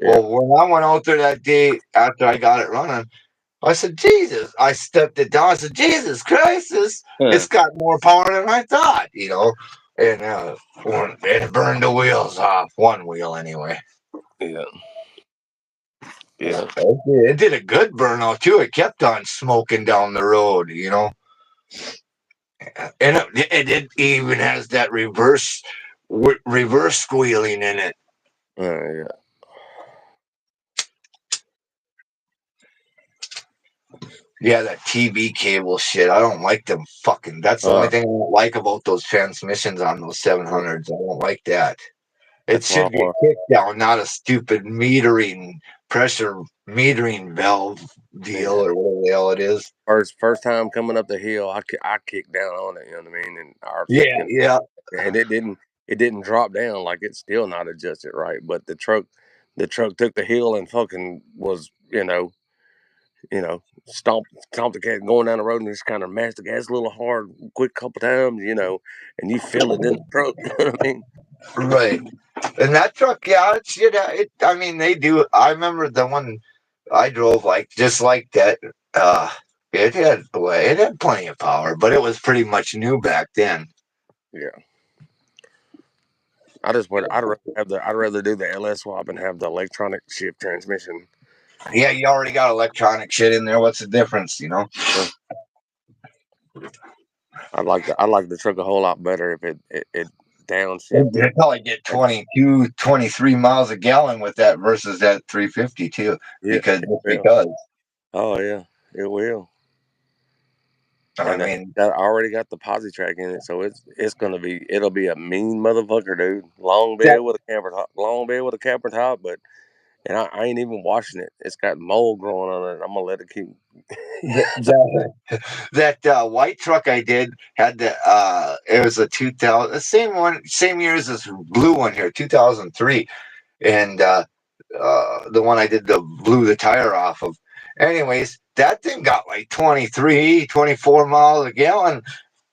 yeah. Well, when I went out there that day after I got it running, I said, Jesus, I stepped it down. I said, Jesus Christ, it's got more power than I thought. And it burned the wheels off, one wheel anyway. Yeah. Yeah. It did a good burnout too. It kept on smoking down the road. And it even has that reverse squealing in it. Yeah. Yeah, that TV cable shit. I don't like them fucking. That's the only thing I don't like about those transmissions on those 700s. I don't like that. It That's why should be a kick down, not a stupid pressure metering valve deal or whatever the hell it is. first time coming up the hill, I kicked down on it. You know what I mean? And Yeah. and it didn't drop down, like it's still not adjusted right. But the truck took the hill and fucking was stomped the gas going down the road and just kind of mashed the gas a little hard, quick couple times, and you feel it in the truck. You know what I mean? Right. And that truck, yeah, I mean, they do. I remember the one I drove just like that. It had plenty of power, but it was pretty much new back then. Yeah. I just went. I'd rather do the LS swap and have the electronic shift transmission. Yeah, you already got electronic shit in there. What's the difference? Yeah. I like the truck a whole lot better if it downshifted. You probably get 22, 23 miles a gallon with that versus that 350 too. Yeah. Because. Oh yeah, it will. I And mean, that already got the posi track in it, so it'll be a mean motherfucker, dude. Long bed with a camper top, but I ain't even washing it. It's got mold growing on it. I'm gonna let it keep. that white truck I did had it was a 2000, the same year as this blue one here, 2003, and the one I did blew the tire off of. Anyways, that thing got like 23, 24 miles a gallon.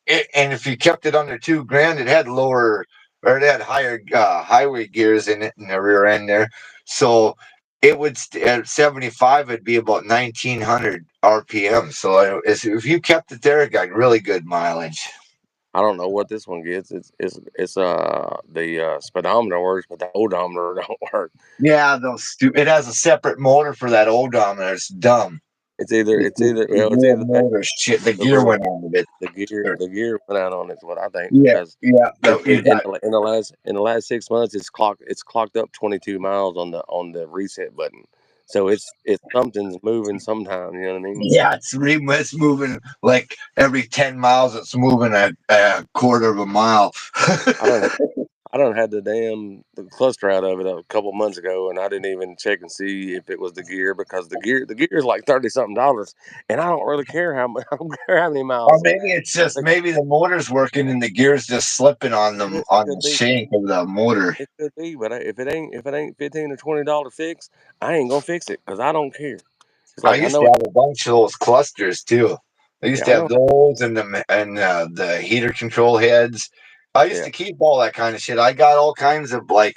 And if you kept it under $2,000, it had higher highway gears in it in the rear end there. So it would at 75, it'd be about 1900 RPM. So if you kept it there, it got really good mileage. I don't know what this one gets. It's the speedometer works, but the odometer don't work. Yeah, it has a separate motor for that odometer. It's dumb. It's either The motor shit. The gear went out of it. the gear went out on it. Is what I think Yeah, because yeah. in the last 6 months it's clocked up 22 miles on the reset button. So it's something's moving sometime. You know what I mean? Yeah, it's moving like every 10 miles. It's moving a quarter of a mile. I don't done had the cluster out of it a couple months ago, and I didn't even check and see if it was the gear, because the gear is like $30-something, and I don't really care how I don't care how many Or miles. maybe it's just It maybe the motor's working and the gear's just slipping on them on the could be. shank of the motor. It could be, but if it ain't $15 or $20 fix, I ain't gonna fix it because I don't care. It's I like I used to know. have a bunch of those clusters too. I used Yeah, to I have know. those and the heater control heads. I used Yeah, to keep all that kind of shit. I got all kinds of like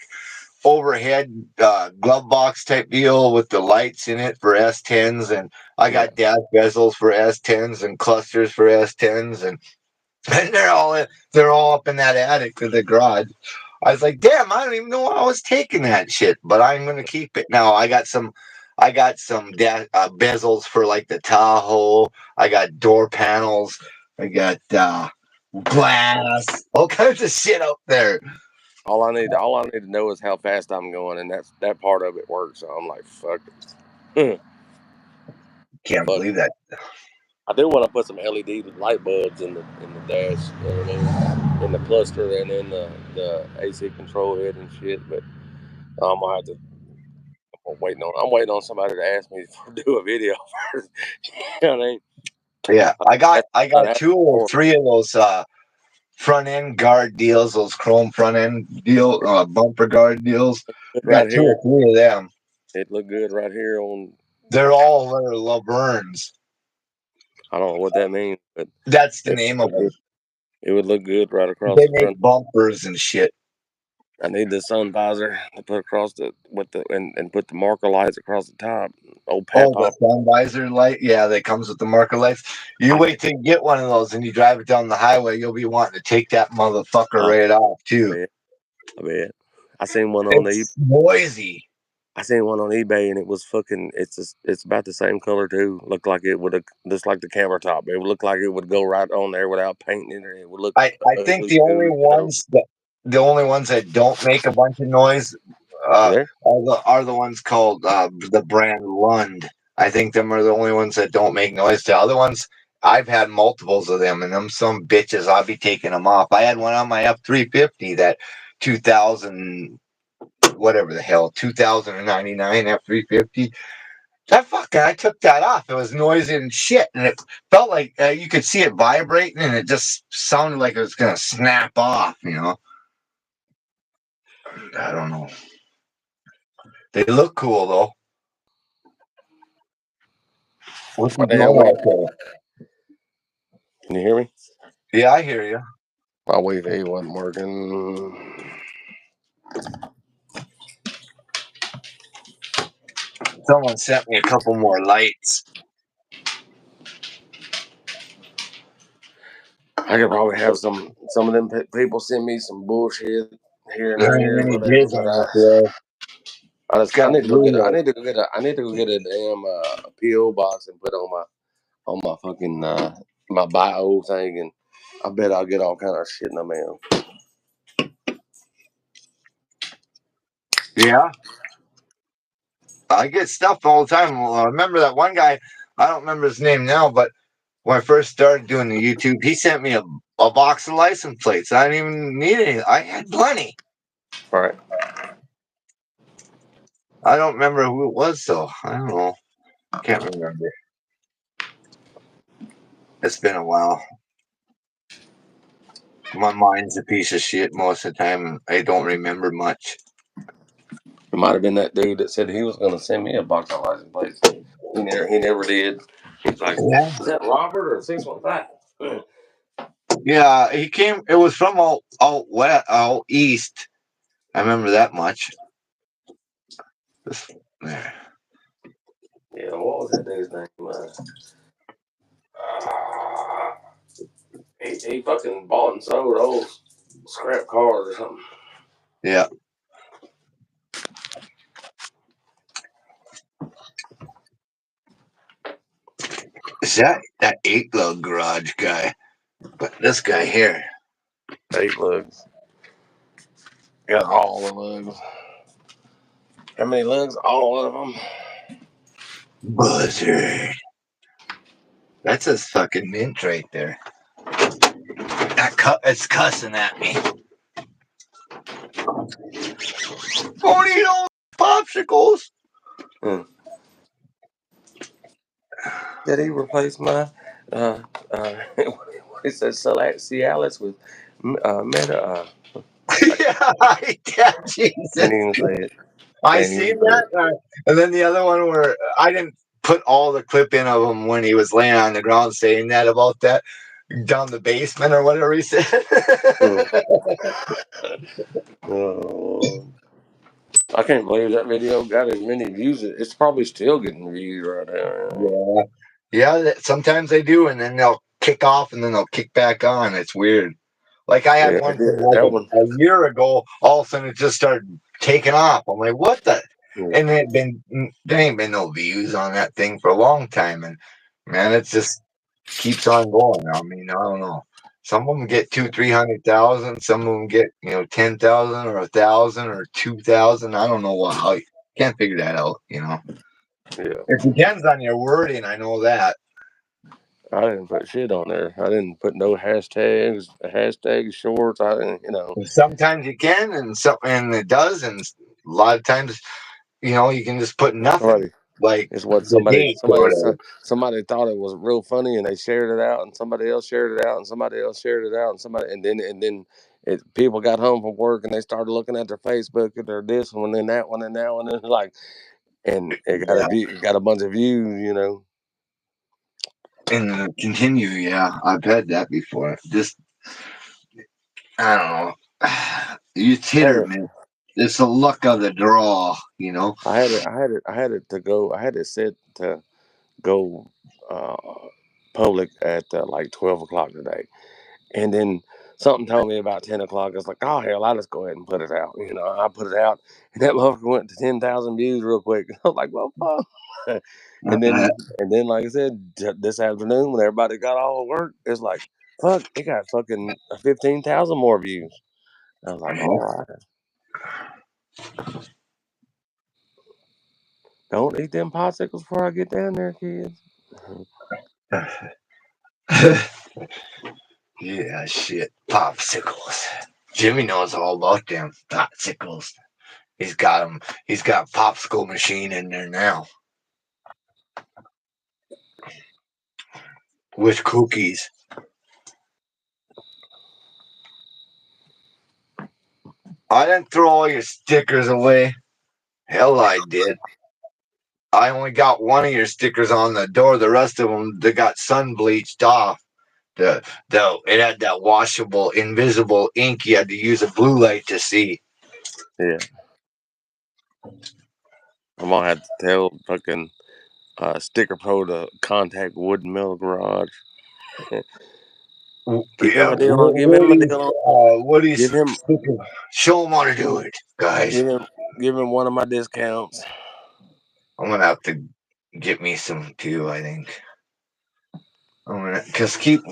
overhead glove box type deal with the lights in it for S10s, and I yeah. got dash bezels for S10s and clusters for S10s, and and they're all up in that attic of the garage. I was like, damn, I don't even know I was taking that shit, but I'm gonna keep it now. I got some bezels for like the Tahoe. I got door panels. I got glass, all kinds of shit up there. All I need to know is how fast I'm going, and that part of it works. So I'm like, fuck it. Can't Fuck. believe that. I do want to put some LED light bulbs in the dash, you know what I mean? In the cluster and in the AC control head and shit. But I'm gonna have to. I'm waiting on somebody to ask me to do a video first. You know what I mean? Yeah, I got That's I not got happening two or before. three of those front end guard deals, those chrome front end deal bumper guard deals. I Right got two here, or three of them. it looked good right here on. They're all Laverns. I don't know what that means, but That's the it name would of look them. good. It would look good right across They the make front. bumpers and shit. I need the sun visor to put across and put the marker lights across the top. Old Pat Oh, the Pop. sun visor light. Yeah, that comes with the marker lights. You wait till you get one of those and you drive it down the highway. You'll be wanting to take that motherfucker Oh, right off too. man, I bet. I seen one on the. It's noisy. I seen one on eBay, and it was fucking. It's about the same color too. Looked like it would have just like the camera top. It would look like it would go right on there without painting it, or it would look I think ugly too. You know. the only ones that don't make a bunch of noise You uh, there? are the ones called the brand Lund. I think them are the only ones that don't make noise. The other ones, I've had multiples of them, and them some bitches, I'll be taking them off. I had one on my F350 that 2000 whatever the hell 2099 F350. That fucking, I took that off. It was noisy and shit, and it felt like you could see it vibrating, and it just sounded like it was gonna snap off. I don't know. They look cool though. What's My you damn doing Wii. out there? Can you hear me? Yeah, I hear you. My Wi-Fi wasn't working. Someone sent me a couple more lights. I could probably have some of them people send me some bullshit here and There ain't there, any whatever. jizz But on it there. It's I got need to go get a, blue. I need to go get a damn PO box and put on my fucking my bio thing, and I bet I'll get all kind of shit in the mail. Yeah, I get stuff all the time. Well, I remember that one guy. I don't remember his name now, but when I first started doing the YouTube, he sent me a box of license plates. I didn't even need any. I had plenty. All right. I don't remember who it was though. I don't know. Can't remember. It's been a while. My mind's a piece of shit most of the time, and I don't remember much. It might have been that dude that said he was going to send me a box of license plates. He never did. He's like, Yeah. is that Robert or 615? Yeah, he came. It was from out west, out east. I remember that much. This- there. Yeah, what was that dude's name? He fucking bought and sold old scrap cars or something. Yeah. Is that eight lug garage guy? But this guy here, 8 lugs. Got all the lugs. How many lugs? All of them. Buzzard. That's his fucking mint right there. It's cussing at me. Won't eat all popsicles. Did he replace my it says Cialis with Meta? Yeah, Jesus. Can't even say it. I Can't even seen say it. that. And then the other one where I didn't put all the clip in of him when he was laying on the ground saying that about that down the basement or whatever he said. Oh, I can't believe that video got as many views. It's probably still getting views right now. Yeah, sometimes they do, and then they'll kick off and then they'll kick back on. It's weird. Like I had Yeah, one from like that one. a year ago, all of a sudden it just started taking off. I'm like, what the? Yeah. And there ain't been no views on that thing for a long time, and man, it just keeps on going. I mean, I don't know. Some of them get 200,000-300,000. Some of them get 10,000 or 1,000 or 2,000. I don't know why. I can't figure that out. Yeah. It depends on your wording. I know that. I didn't put shit on there. I didn't put no hashtag shorts. I didn't. Sometimes you can, and it does, and a lot of times, you can just put nothing, Somebody, like it's what the somebody date or whatever. somebody thought it was real funny, and they shared it out, and somebody else shared it out, and somebody else shared it out, and then people got home from work and they started looking at their Facebook and their this one and that one and that one and and it got it got a bunch of views. And continue, yeah, I've had that before. Just I don't know. It's hit or miss. It's the luck of the draw. I had it to go. I had it set to go public at like 12 o'clock today. And then something told me about 10 o'clock. I was like, oh, hell, I'll just go ahead and put it out. I put it out, and that motherfucker went to 10,000 views real quick. I was like, well, fuck. and then, like I said, this afternoon when everybody got all of work, it's like, fuck, it got fucking 15,000 more views. I was like, all right. Don't eat them popsicles before I get down there, kids. Yeah, shit. Popsicles. Jimmy knows all about them popsicles. He's got them. He's got a popsicle machine in there now with cookies. I didn't throw all your stickers away. Hell, I did. I only got one of your stickers on the door. The rest of them, they got sun bleached off. It had that washable, invisible ink. You had to use a blue light to see. Yeah. I'm going to have to tell fucking Sticker Pro to contact Wooden Mill Garage. Give him a deal on. Give him a deal on. What do you Give him. show him how to do it, guys? Give him one of my discounts. I'm gonna have to get me some too. I think I'm gonna because keep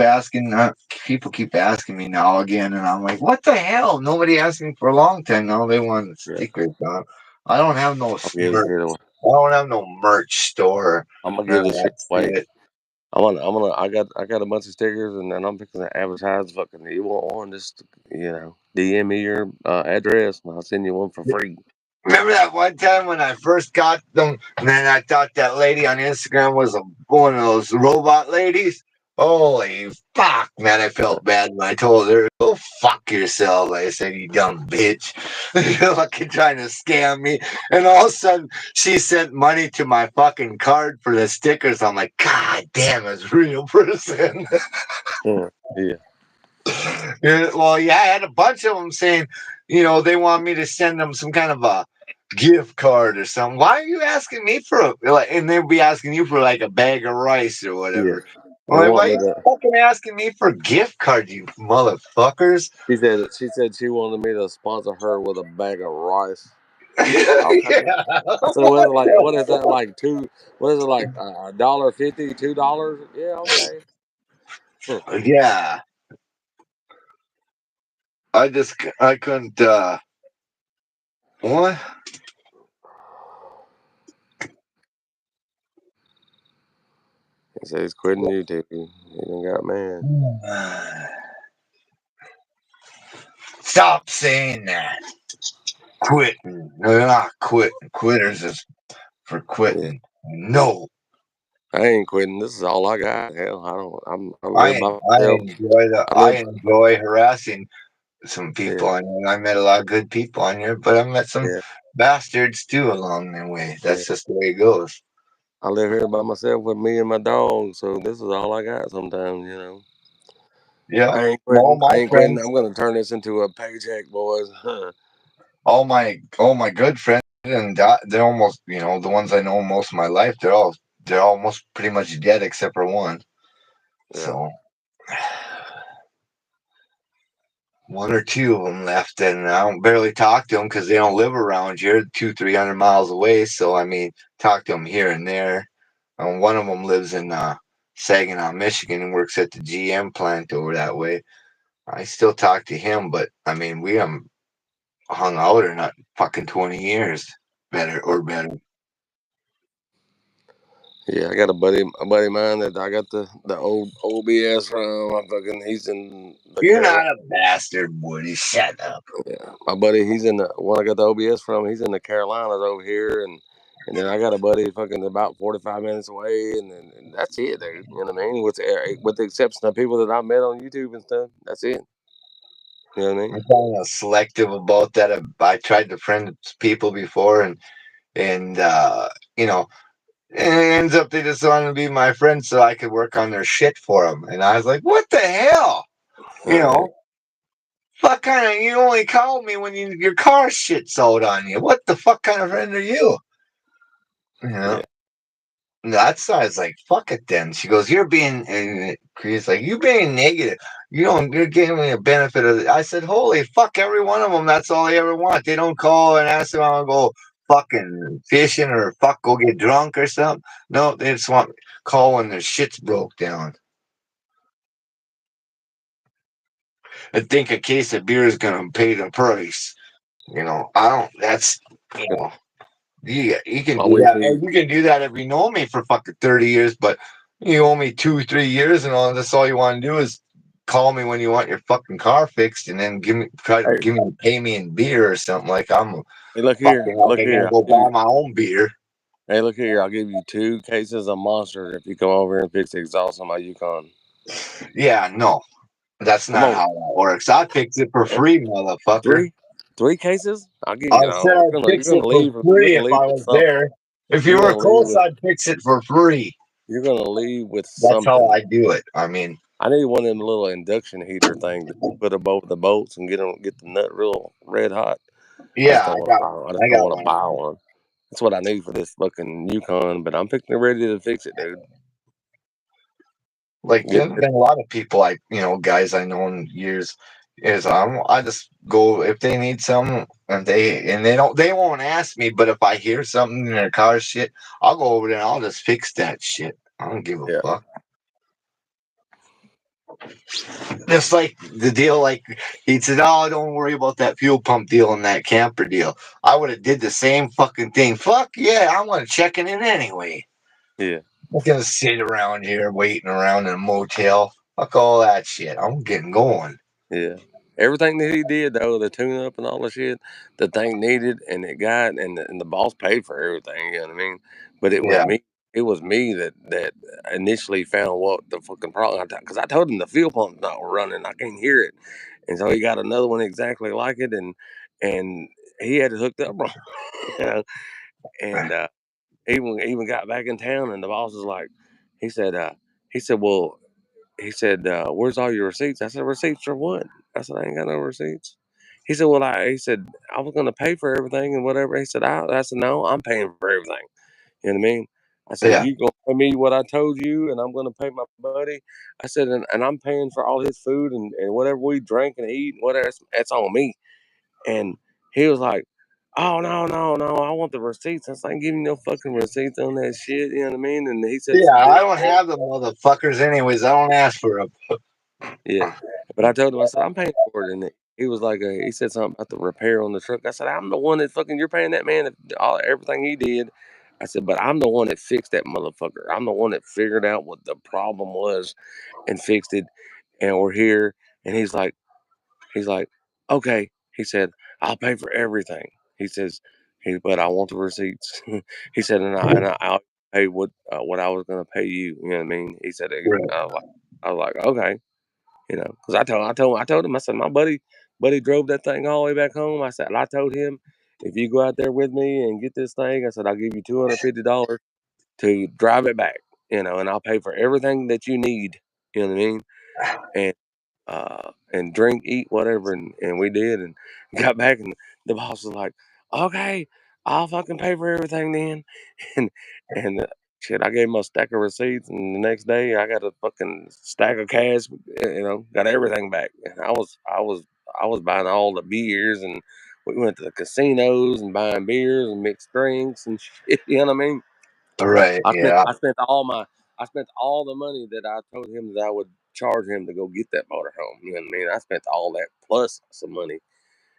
asking. People keep asking me now again, and I'm like, what the hell? Nobody asked me for a long time. Now they want stickers on. I don't have no merch. I don't have no merch store. I'm gonna give this shit away. I got a bunch of stickers, and then I'm fixing to advertise. Fucking, you want one? Just DM me your address, and I'll send you one for free. Remember that one time when I first got them, and then I thought that lady on Instagram was one of those robot ladies? Holy fuck, man, I felt bad when I told her, go fuck yourself. I said, you dumb bitch. You're fucking trying to scam me. And all of a sudden, she sent money to my fucking card for the stickers. I'm like, God damn, it's a real person. Yeah. Well, yeah, I had a bunch of them saying, they want me to send them some kind of a gift card or something. Why are you asking me and they'll be asking you for like a bag of rice or whatever. Yeah. Like, why are you fucking asking me for a gift card, you motherfuckers? She said she wanted me to sponsor her with a bag of rice. Yeah. So what is that like what is it like $1.50, $2? Yeah, okay. Yeah. I couldn't what? He said he's quitting YouTube. He done got mad. Stop saying that. Quitting. No, they're not quitting. Quitters is for quitting. No. I ain't quitting. This is all I got. Hell, I don't. I live I by I myself. enjoy the I I live. enjoy harassing some people Yeah, on here. I met a lot of good people on here, but I met some yeah, bastards too along the way. yeah. That's just the way it goes. I live here by myself with me and my dog. So this is all I got. Sometimes, Yeah. I ain't All quitting. I my ain't quitting. friends, I'm gonna turn this into a paycheck, boys. all my good friends, and they're almost, the ones I know most of my life. They're almost pretty much dead except for one. Yeah, So one or two of them left, and I don't barely talk to them because they don't live around here, 200-300 miles away. So I mean, talk to them here and there. One of them lives in Saginaw, Michigan, and works at the GM plant over that way. I still talk to him, but I mean, we haven't hung out in not fucking 20 years, better. yeah. I got a buddy of mine that I got the old OBS from. He's in the You're Carolina. not a bastard, Woody. Shut up. Yeah, my buddy, he's in the one I got the OBS from. He's in the Carolinas over here, and then I got a buddy fucking about 45 minutes away, and that's it, dude. You know what I mean? With the exception of people that I met on YouTube and stuff, that's it. You know what I mean? I'm kind of selective about that. I tried to friend people before, and you know, and it ends up they just wanted to be my friend so I could work on their shit for them. And I was like, what the hell? You Yeah, know, fuck kind of, you only call me when your car shit's out on you. What the fuck kind of friend are you? You know, yeah. that's why I was like, fuck it then. She goes, you're being, and Chris like, you being negative. You're giving me a benefit of it. I said, holy fuck, every one of them, that's all they ever want. They don't call and ask them, I want to go fucking fishing or fuck go get drunk or something. No, they just want call when their shit's broke down. I think a case of beer is gonna pay the price. I don't. That's you know, you can My do wife, that. You can do that if you know me for fucking 30 years, but you owe me 2 3 years, and all that's all you want to do is call me when you want your fucking car fixed, and then hey, pay me in beer or something like I'm hey, look fucking here, like look I here. gotta go buy my own beer. Hey, look here. I'll give you 2 cases of Monster if you come over here and fix the exhaust on my Yukon. Yeah, no, that's Come not on, how that works. I fix it for eh, free, motherfucker. three, 3 cases. I'll give I you. said No, I'd you're fix gonna it for leave. You're free gonna if leave I with was something. there. If you You're were gonna leave close, with. I'd fix it for free. You're gonna leave with That's how something. I do it. I mean, I need one of them little induction heater things to put above the bolts and get the nut real red hot. I just yeah, don't want to buy one. I just I don't got want to one. buy one. That's what I need for this fucking Yukon. But I'm fixing ready to fix it, dude. Like Get there's been a lot of people guys I know in years. I just go if they need something and they won't ask me, but if I hear something in their car shit, I'll go over there and I'll just fix that shit. I don't give a yeah, fuck. Just like the deal, like he said, "Oh, don't worry about that fuel pump deal and that camper deal." I would have did the same fucking thing. Fuck yeah, I want to check it in anyway. yeah. I'm gonna sit around here waiting around in a motel. Fuck all that shit. I'm getting going. Yeah. Everything that he did though, the tune up and all the shit, the thing needed and it got and the boss paid for everything, you know what I mean? But Yeah, it was me that initially found what the fucking problem because I told him the fuel pump's not running, I can't hear it. And so he got another one exactly like it and he had it hooked up wrong. you know, and even got back in town and the boss was like he said he said, well, "Where's all your receipts?" I said, "Receipts for what?" I said, "I ain't got no receipts." He said, "Well, he said I was going to pay for everything and whatever." He said, I said, "No, I'm paying for everything." You know what I mean? I said, yeah, "You gonna pay me what I told you, and I'm going to pay my buddy." I said, and I'm paying for all his food and whatever we drink and eat, and whatever. That's on me." And he was like, "Oh no, no, no! I want the receipts." I said, "I ain't giving you no fucking receipts on that shit." You know what I mean? And he said, yeah. "Do I it." don't have the motherfuckers anyways. I don't ask for them. Yeah, but I told him, I said, "I'm paying for it," and he was like, he said something about the repair on the truck. I said, "I'm the one that fucking you're paying that man everything he did." I said, "But I'm the one that fixed that motherfucker. I'm the one that figured out what the problem was and fixed it, and we're here." And he's like, okay. He said, I'll pay for everything. He says, but I want the receipts. He said, I'll pay what I was gonna pay you. You know what I mean? He said, Right. I was like, okay, you know, because I told him, I said, my buddy drove that thing all the way back home. I said, I told him, if you go out there with me and get this thing, I said, I'll give you $250 to drive it back, you know, and I'll pay for everything that you need. You know what I mean? And and drink, eat, whatever, and we did, and got back, and the boss was like, "Okay, I'll fucking pay for everything then," and and shit, I gave him a stack of receipts, and the next day I got a fucking stack of cash, you know, got everything back, and I was buying all the beers, and we went to the casinos and buying beers and mixed drinks and shit, you know what I mean? Right. Yeah. I spent all the money that I told him that I would charge him to go get that motorhome. You know what I mean? I spent all that plus some money.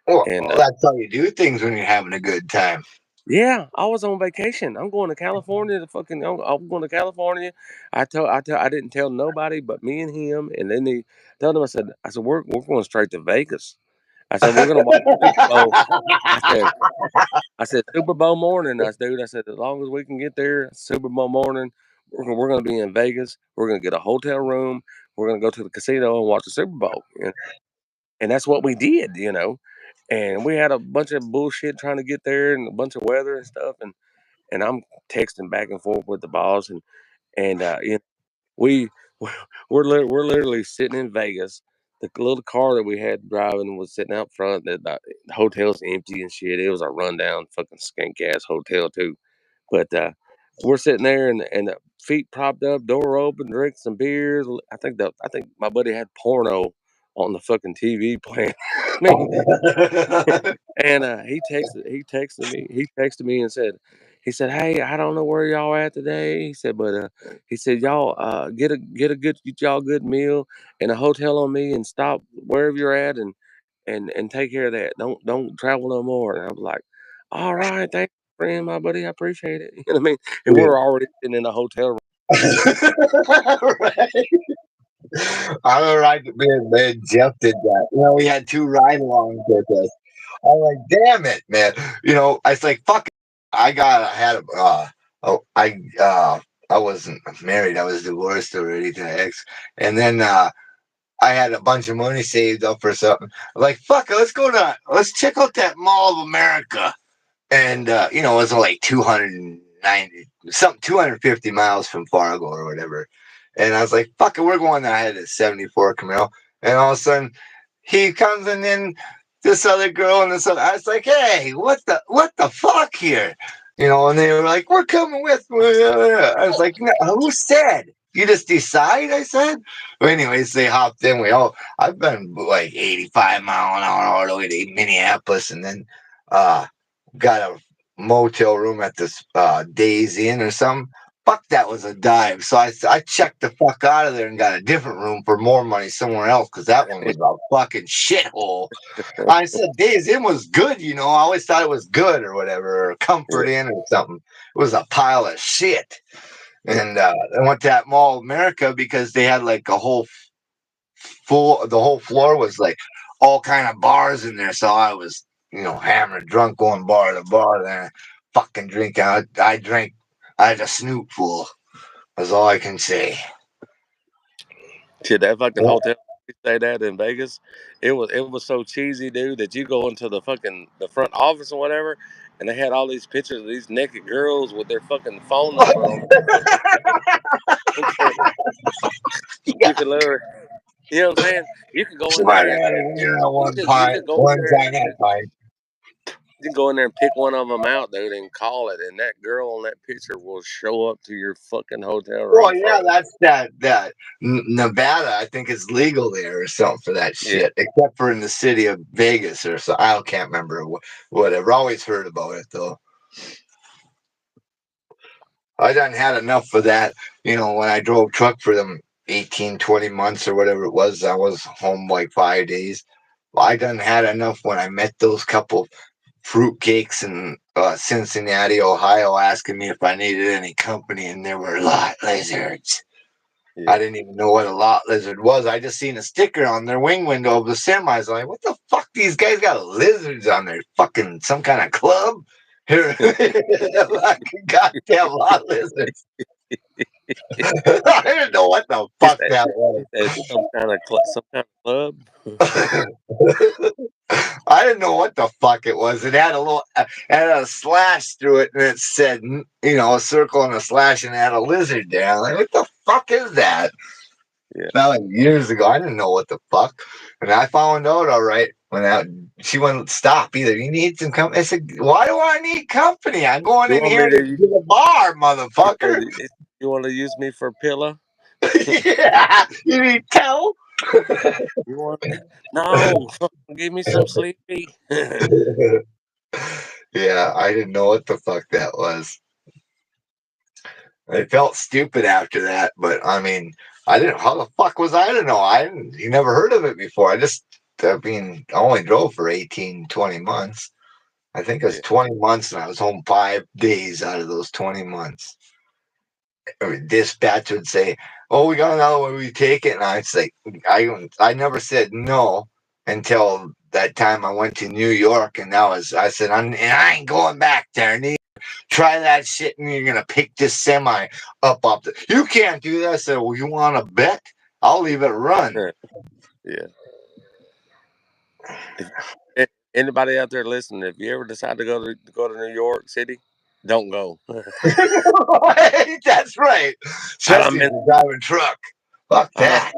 Well, And that's how you do things when you're having a good time. yeah, I was on vacation. I'm going to California to fucking. I'm going to California. I didn't tell nobody but me and him. And then he told him. I said we're going straight to Vegas. I said we're going to watch the Super Bowl. I said I said Super Bowl morning. I said as long as we can get there Super Bowl morning, we're gonna be in Vegas. We're gonna get a hotel room. We're gonna go to the casino and watch the Super Bowl. And that's what we did, you know. And we had a bunch of bullshit trying to get there and a bunch of weather and stuff. And I'm texting back and forth with the boss and you know, we we're literally sitting in Vegas. The little car that we had driving was sitting out front. The hotel's empty and shit. It was a rundown fucking skink ass hotel too. But we're sitting there and the feet propped up, door open, drinking some beers. I think my buddy had porno on the fucking TV playing. I mean, and he texted me and said, he said, "Hey, I don't know where y'all at today." He said, but he said, "Y'all get y'all a good meal and a hotel on me and stop wherever you're at and take care of that. Don't travel no more." And I was like, "All right, thanks, friend, my buddy. I appreciate it." You know what I mean? And Yeah. we're already sitting in a hotel room. Right. I remember me and Jeff did that. You know, we had two ride alongs with us. I'm like, damn it, man. You know, I was like, fuck it. I had a, oh, I wasn't married. I was divorced already to ex. And then, I had a bunch of money saved up for something. I'm like, fuck it, let's check out that Mall of America. And, you know, it was like 290, something, 250 miles from Fargo or whatever. And I was like, fuck it, we're going there. I had a 74 Camaro. And all of a sudden, he comes and then this other girl and this other, I was like, hey, what the fuck here? You know, and they were like, we're coming with. I was like, no, who said? You just decide, I said. But anyways, they hopped in. I've been like 85 mile an hour all the way to Minneapolis and then uh got a motel room at this Days Inn or something. Fuck, that was a dive. So I checked the fuck out of there and got a different room for more money somewhere else because that one was a fucking shithole. I said Days Inn was good, you know. I always thought it was good or whatever, or Comfort Yeah. Inn or something. It was a pile of shit. And I went to that Mall of America because they had like a whole the whole floor was like all kind of bars in there. So I was, you know, hammered, drunk, going bar to bar. Then fucking drink. I drank. I had a snoot full. That's all I can say. Shit, that fucking Yeah. hotel we stayed at in Vegas, it was so cheesy, dude, that you go into the front office or whatever, and they had all these pictures of these naked girls with their fucking phone number on and shit. Yeah. You could literally, you know what I'm saying? You could go She in might there have and had it, you know, you could go in one there time that time. you can go in there and pick one of them out, dude, and call it, and that girl on that picture will show up to your fucking hotel Well, room yeah, for that's that Nevada. I think it's legal there or something for that yeah. shit, except for in the city of Vegas or so. I can't remember whatever. Always heard about it though. I done had enough for that. You know, when I drove truck for them 18, 20 months or whatever it was, I was home like 5 days. Well, I done had enough when I met those couple fruitcakes in Cincinnati, Ohio, asking me if I needed any company, and there were a lot lizards. I didn't even know what a lot lizard was. I just seen a sticker on their wing window of the semis. Like, what the fuck? These guys got lizards on their fucking some kind of club? Here, like goddamn lot lizards. I didn't know what the fuck that was. Some kind of club. I didn't know what the fuck it was. It had a little, had a slash through it, and it said, a circle and a slash, and it had a lizard there. I'm like, what the fuck is that? Yeah. That was years ago. I didn't know what the fuck, and I found out all right when she wouldn't stop either. You need some company. I said, why do I need company? I'm going in here to the bar, motherfucker. You want to use me for a pillow? Yeah, you need towel. You want? No, give me some sleepy. Yeah, I didn't know what the fuck that was. I felt stupid after that, but I mean, I didn't. How the fuck was I to know? You never heard of it before. I only drove for 18, 20 months. I think it was 20 months, and I was home 5 days out of those 20 months. Dispatch would say, "Oh, we got another one. We take it," and I'd say, I never said no until that time I went to New York, and I said, I ain't going back there. Try that shit, and you're gonna pick this semi up. You can't do that. I said, well, you want to bet? I'll leave it run. Yeah. If anybody out there listening, if you ever decide to go to New York City, don't go. That's right. Especially if you're driving truck. Fuck that.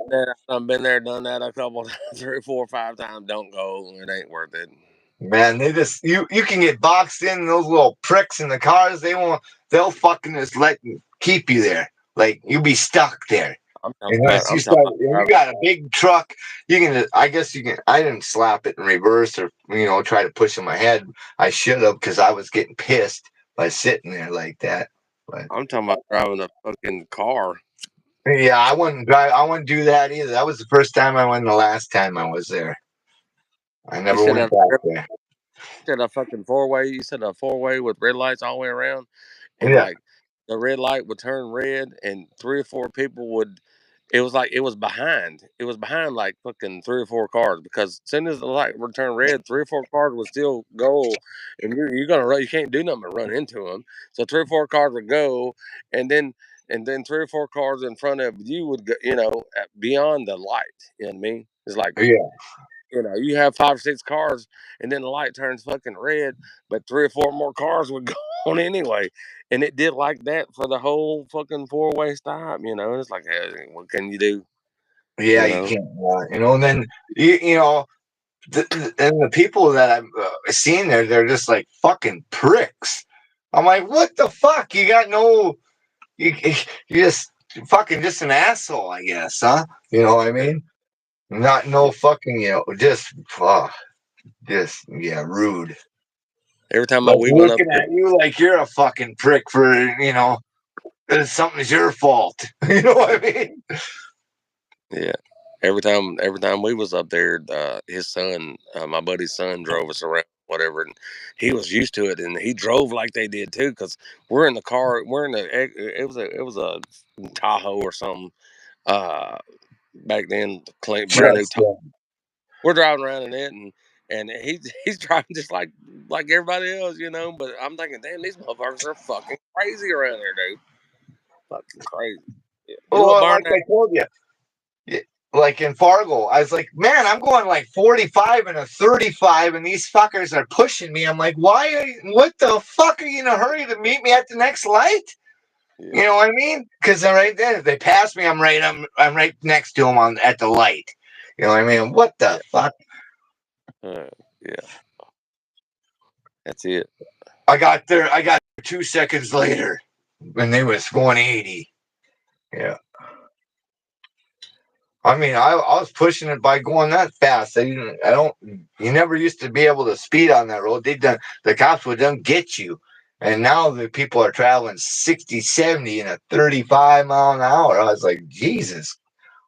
I've been there, done that a couple times, 3, 4, 5 times. Don't go. It ain't worth it. Man, they just you can get boxed in those little pricks in the cars. They'll fucking just keep you there. Like you'll be stuck there. You got a big truck. I guess you can. I didn't slap it in reverse or try to push in my head. I should have because I was getting pissed by sitting there like that. But I'm talking about driving a fucking car. Yeah, I wouldn't drive. I wouldn't do that either. That was the first time I went. The last time I was there, I never went back there. You said a fucking 4-way. You said a 4-way with red lights all the way around, and Yeah. like the red light would turn red, and 3 or 4 people would. It was like it was behind. It was behind like fucking 3 or 4 cars because as soon as the light would turn red, 3 or 4 cars would still go, and you're gonna run. You can't do nothing but run into them. So 3 or 4 cars would go, and then 3 or 4 cars in front of you would go. Beyond the light. You know what I mean? It's like you have 5 or 6 cars, and then the light turns fucking red, but 3 or 4 more cars would go on anyway. And it did like that for the whole fucking 4-way stop. It's like, hey, what can you do? Yeah, you can't. And then and the people that I've seen there, they're just like fucking pricks. I'm like, what the fuck? You got no. You just fucking just an asshole, I guess, huh? You know what I mean? Not no fucking just rude. Every time we went looking at you like you're a fucking prick for something's your fault. You know what I mean? Yeah. Every time we was up there, his son, my buddy's son, drove us around, whatever, and he was used to it, and he drove like they did too. Because we're in the car, it was a Tahoe or something, back then, brand new Tahoe. We're driving around in it, and he's driving just like everybody else, But I'm thinking, damn, these motherfuckers are fucking crazy around here, dude. Fucking crazy. Yeah. Like I told you, like in Fargo, I was like, man, I'm going like 45 and a 35, and these fuckers are pushing me. I'm like, what the fuck are you in a hurry to meet me at the next light? Yeah. You know what I mean? Because they're right there. If they pass me, I'm right next to them at the light. You know what I mean? What the fuck? Yeah. That's it. I got there 2 seconds later when they was going 80. Yeah. I mean, I was pushing it by going that fast. You never used to be able to speed on that road. The cops would then get you. And now the people are traveling 60, 70 in a 35 mile an hour. I was like, Jesus,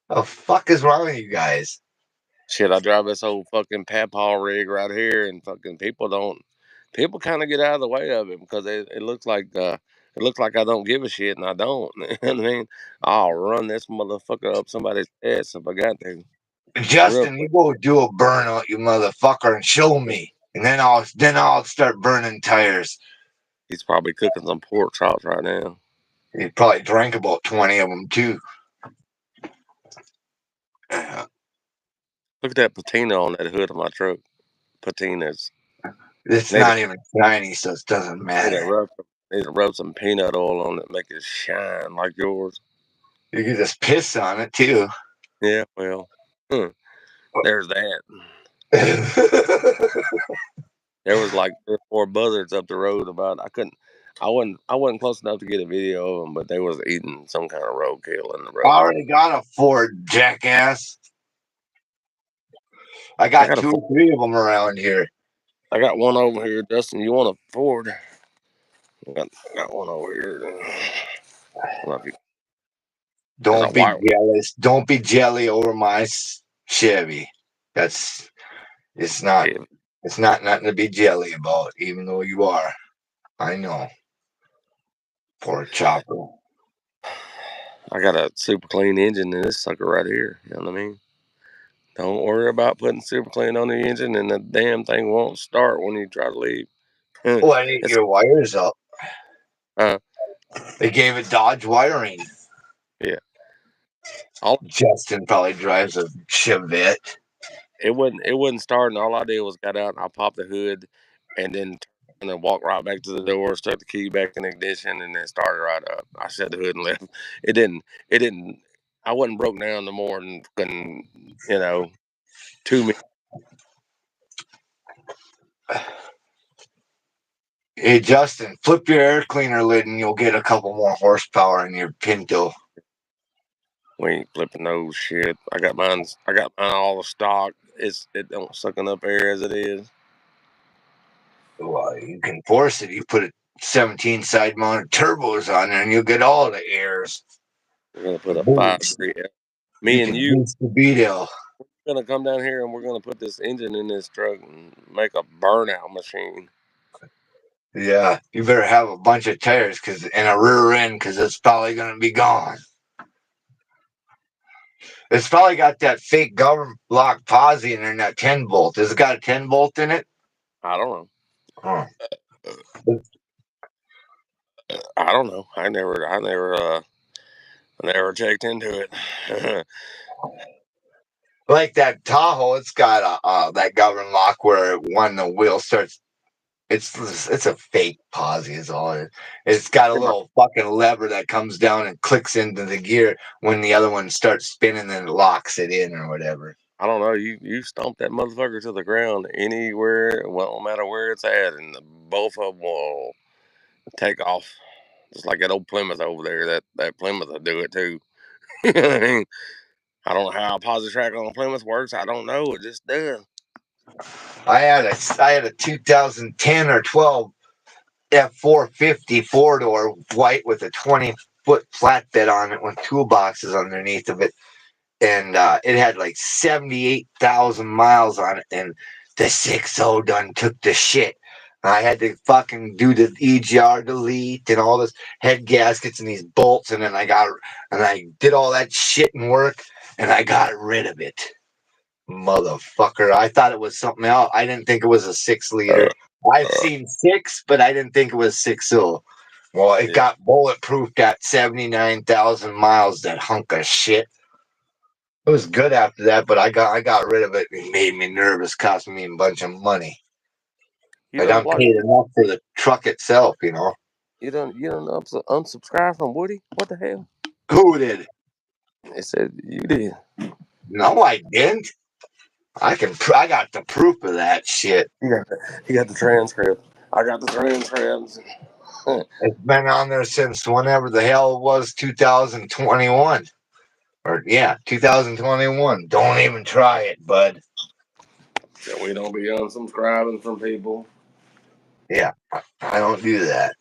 what the fuck is wrong with you guys? Shit, I drive this old fucking Papaw rig right here, and fucking people kind of get out of the way of it because it looks like it looks like I don't give a shit, and I don't. You know what I mean? I'll run this motherfucker up somebody's ass if I got to, real Justin, you quick. go do a burnout, you motherfucker, and show me, and then I'll start burning tires. He's probably cooking some pork chops right now. He probably drank about 20 of them too. Look at that patina on that hood of my truck. Patinas. It's Need not to, even shiny, so it doesn't need to matter. rub some peanut oil on it, make it shine like yours. You can just piss on it too. Yeah, well, there's that. There was like 3 or 4 buzzards up the road. I wasn't close enough to get a video of them, but they was eating some kind of roadkill in the I road. already got a Ford, jackass. I I got got 2 or 3 of them around here. I got one over here, Dustin. You want a Ford? I got one over here. I don't know if you, there's a Don't be white one. jealous. Don't be jelly over my Chevy. It's not. Yeah, It's not nothing to be jelly about, even though you are. I know. Poor chopper. I got a super clean engine in this sucker right here. You know what I mean? Don't worry about putting super clean on the engine, and the damn thing won't start when you try to leave. Oh, I need It's your wires up. uh, They gave it Dodge wiring. yeah. All Justin probably drives a Chevette. it wasn't starting. All I did was got out and I popped the hood, and then walked right back to the door, stuck the key back in the ignition, and then started right up. I shut the hood and left. It didn't. I wasn't broke down no more than 2 minutes. Hey, Justin, flip your air cleaner lid and you'll get a couple more horsepower in your Pinto. We ain't flipping those shit. I got mine all the stock. It don't sucking up air as it is. Well, you can force it. You put a 17 side mounted turbos on there and you'll get all the airs. We're gonna put a Boost. 5.3. You Me and can you boost the beetle. gonna come down here and we're gonna put this engine in this truck and make a burnout machine. Yeah, you better have a bunch of tires and a rear end because it's probably going to be gone. It's probably got that fake government lock posi in there in that 10 volt. Has it got a 10 volt in it? I don't know. Huh. I don't know. I never checked into it. Like that Tahoe, it's got that government lock where when the wheel starts, it's a fake posi is all it is. It's got a little fucking lever that comes down and clicks into the gear when the other one starts spinning and it locks it in or whatever. I don't know. You stomp that motherfucker to the ground anywhere, well, no matter where it's at, and both of them will take off. Just like that old Plymouth over there. That Plymouth will do it too. You know what I mean? I don't know how a positive track on a Plymouth works. I don't know. It just does. I had a 2010 or 12 F450 4-door white with a 20-foot flatbed on it with toolboxes underneath of it. And it had like 78,000 miles on it. And the 6.0 done took the shit. I had to fucking do the EGR delete and all this head gaskets and these bolts. And then I did all that shit and work and I got rid of it. Motherfucker. I thought it was something else. I didn't think it was a 6-liter. I've seen 6, but I didn't think it was 6.0. Well, it Yeah. got bulletproofed at 79,000 miles, that hunk of shit. It was good after that, but I got rid of it. It made me nervous, cost me a bunch of money. You And done I'm what? paid enough for the truck itself, you know. You done unsubscribe from Woody? What the hell? Who did? They said you did. No, I didn't. I got the proof of that shit. He got the transcript. I got the transcripts. It's been on there since whenever the hell it was, 2021. Or yeah, 2021. Don't even try it, bud. So we don't be unsubscribing from people. Yeah, I don't do that.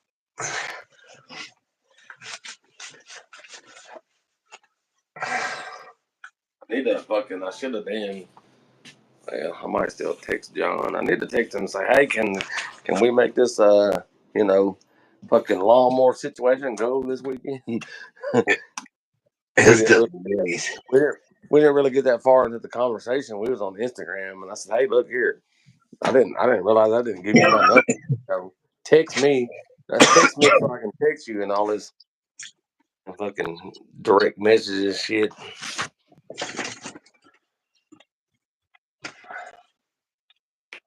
I should have been. Well, I might still text John. I need to text him and say, hey, can we make this, you know, fucking lawnmower situation go this weekend. It's the days. We didn't really get that far into the conversation. We was on Instagram, and I said, "Hey, look here." I didn't realize I didn't give you my number. So text me. Text me so I can text you and all this fucking direct messages shit.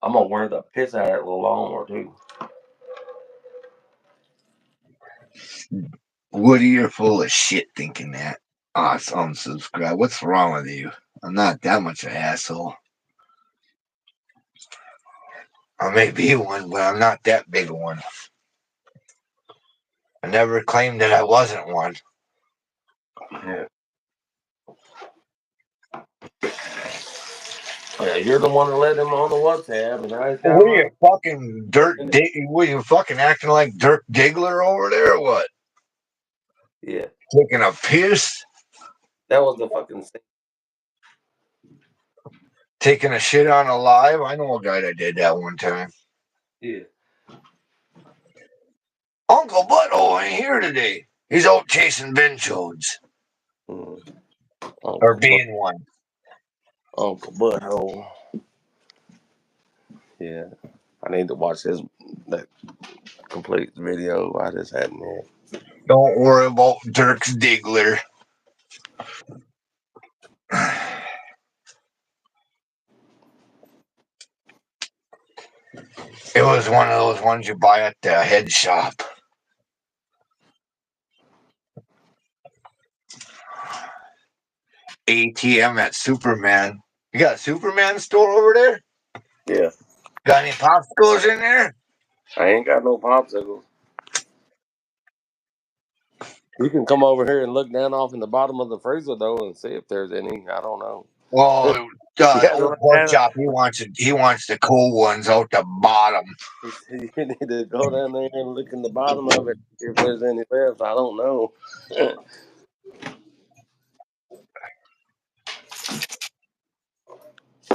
I'm gonna wear the piss out of that little lawnmower too. Woody, you're full of shit thinking that. Oh, it's unsubscribe. What's wrong with you? I'm not that much of an asshole. I may be one, but I'm not that big a one. I never claimed that I wasn't one. Yeah. Yeah, you're the one that let him on the WhatsApp, and now he's got What are you fucking what are you fucking acting like Dirk Diggler over there or what? Yeah, Taking a piss? that was the fucking thing. Taking a shit on a live? I know a guy that did that one time. Yeah. Uncle Butthole ain't here today. He's out chasing Ben Jones. Or being one. Uncle Butthole. Yeah. I need to watch that complete video I just had in there. Don't worry about Dirk's Diggler. It was one of those ones you buy at the head shop. ATM at Superman. You got a Superman store over there? Yeah. Got any popsicles in there? I ain't got no popsicles. You can come over here and look down off in the bottom of the freezer though and see if there's any. I don't know. Well, Yeah, old pork chop, he wants the cool ones out the bottom. You need to go down there and look in the bottom of it if there's any left. I don't know.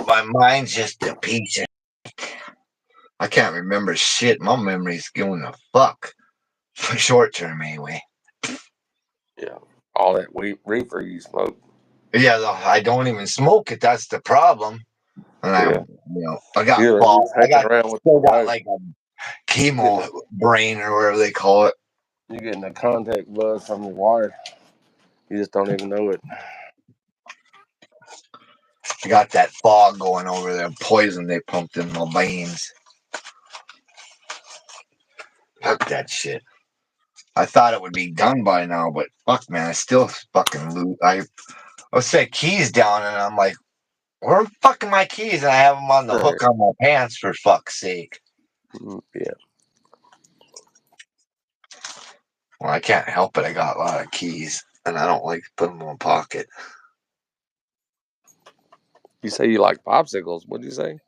My mind's just a piece of. I can't remember shit. My memory's going to fuck. For short term, anyway. Yeah, all that reefer you smoke. Yeah, I don't even smoke it. That's the problem. And I got still got like a chemo brain or whatever they call it. You're getting a contact buzz from your wife. You just don't even know it. I got that fog going over there, poison they pumped in my veins. Fuck that shit. I thought it would be done by now, but fuck, man, I still fucking lose. I set keys down, and I'm like, where are fucking my keys? And I have them on the hook on my pants, for fuck's sake. Yeah. Well, I can't help it. I got a lot of keys, and I don't like to put them in my pocket. You say you like popsicles. What'd you say?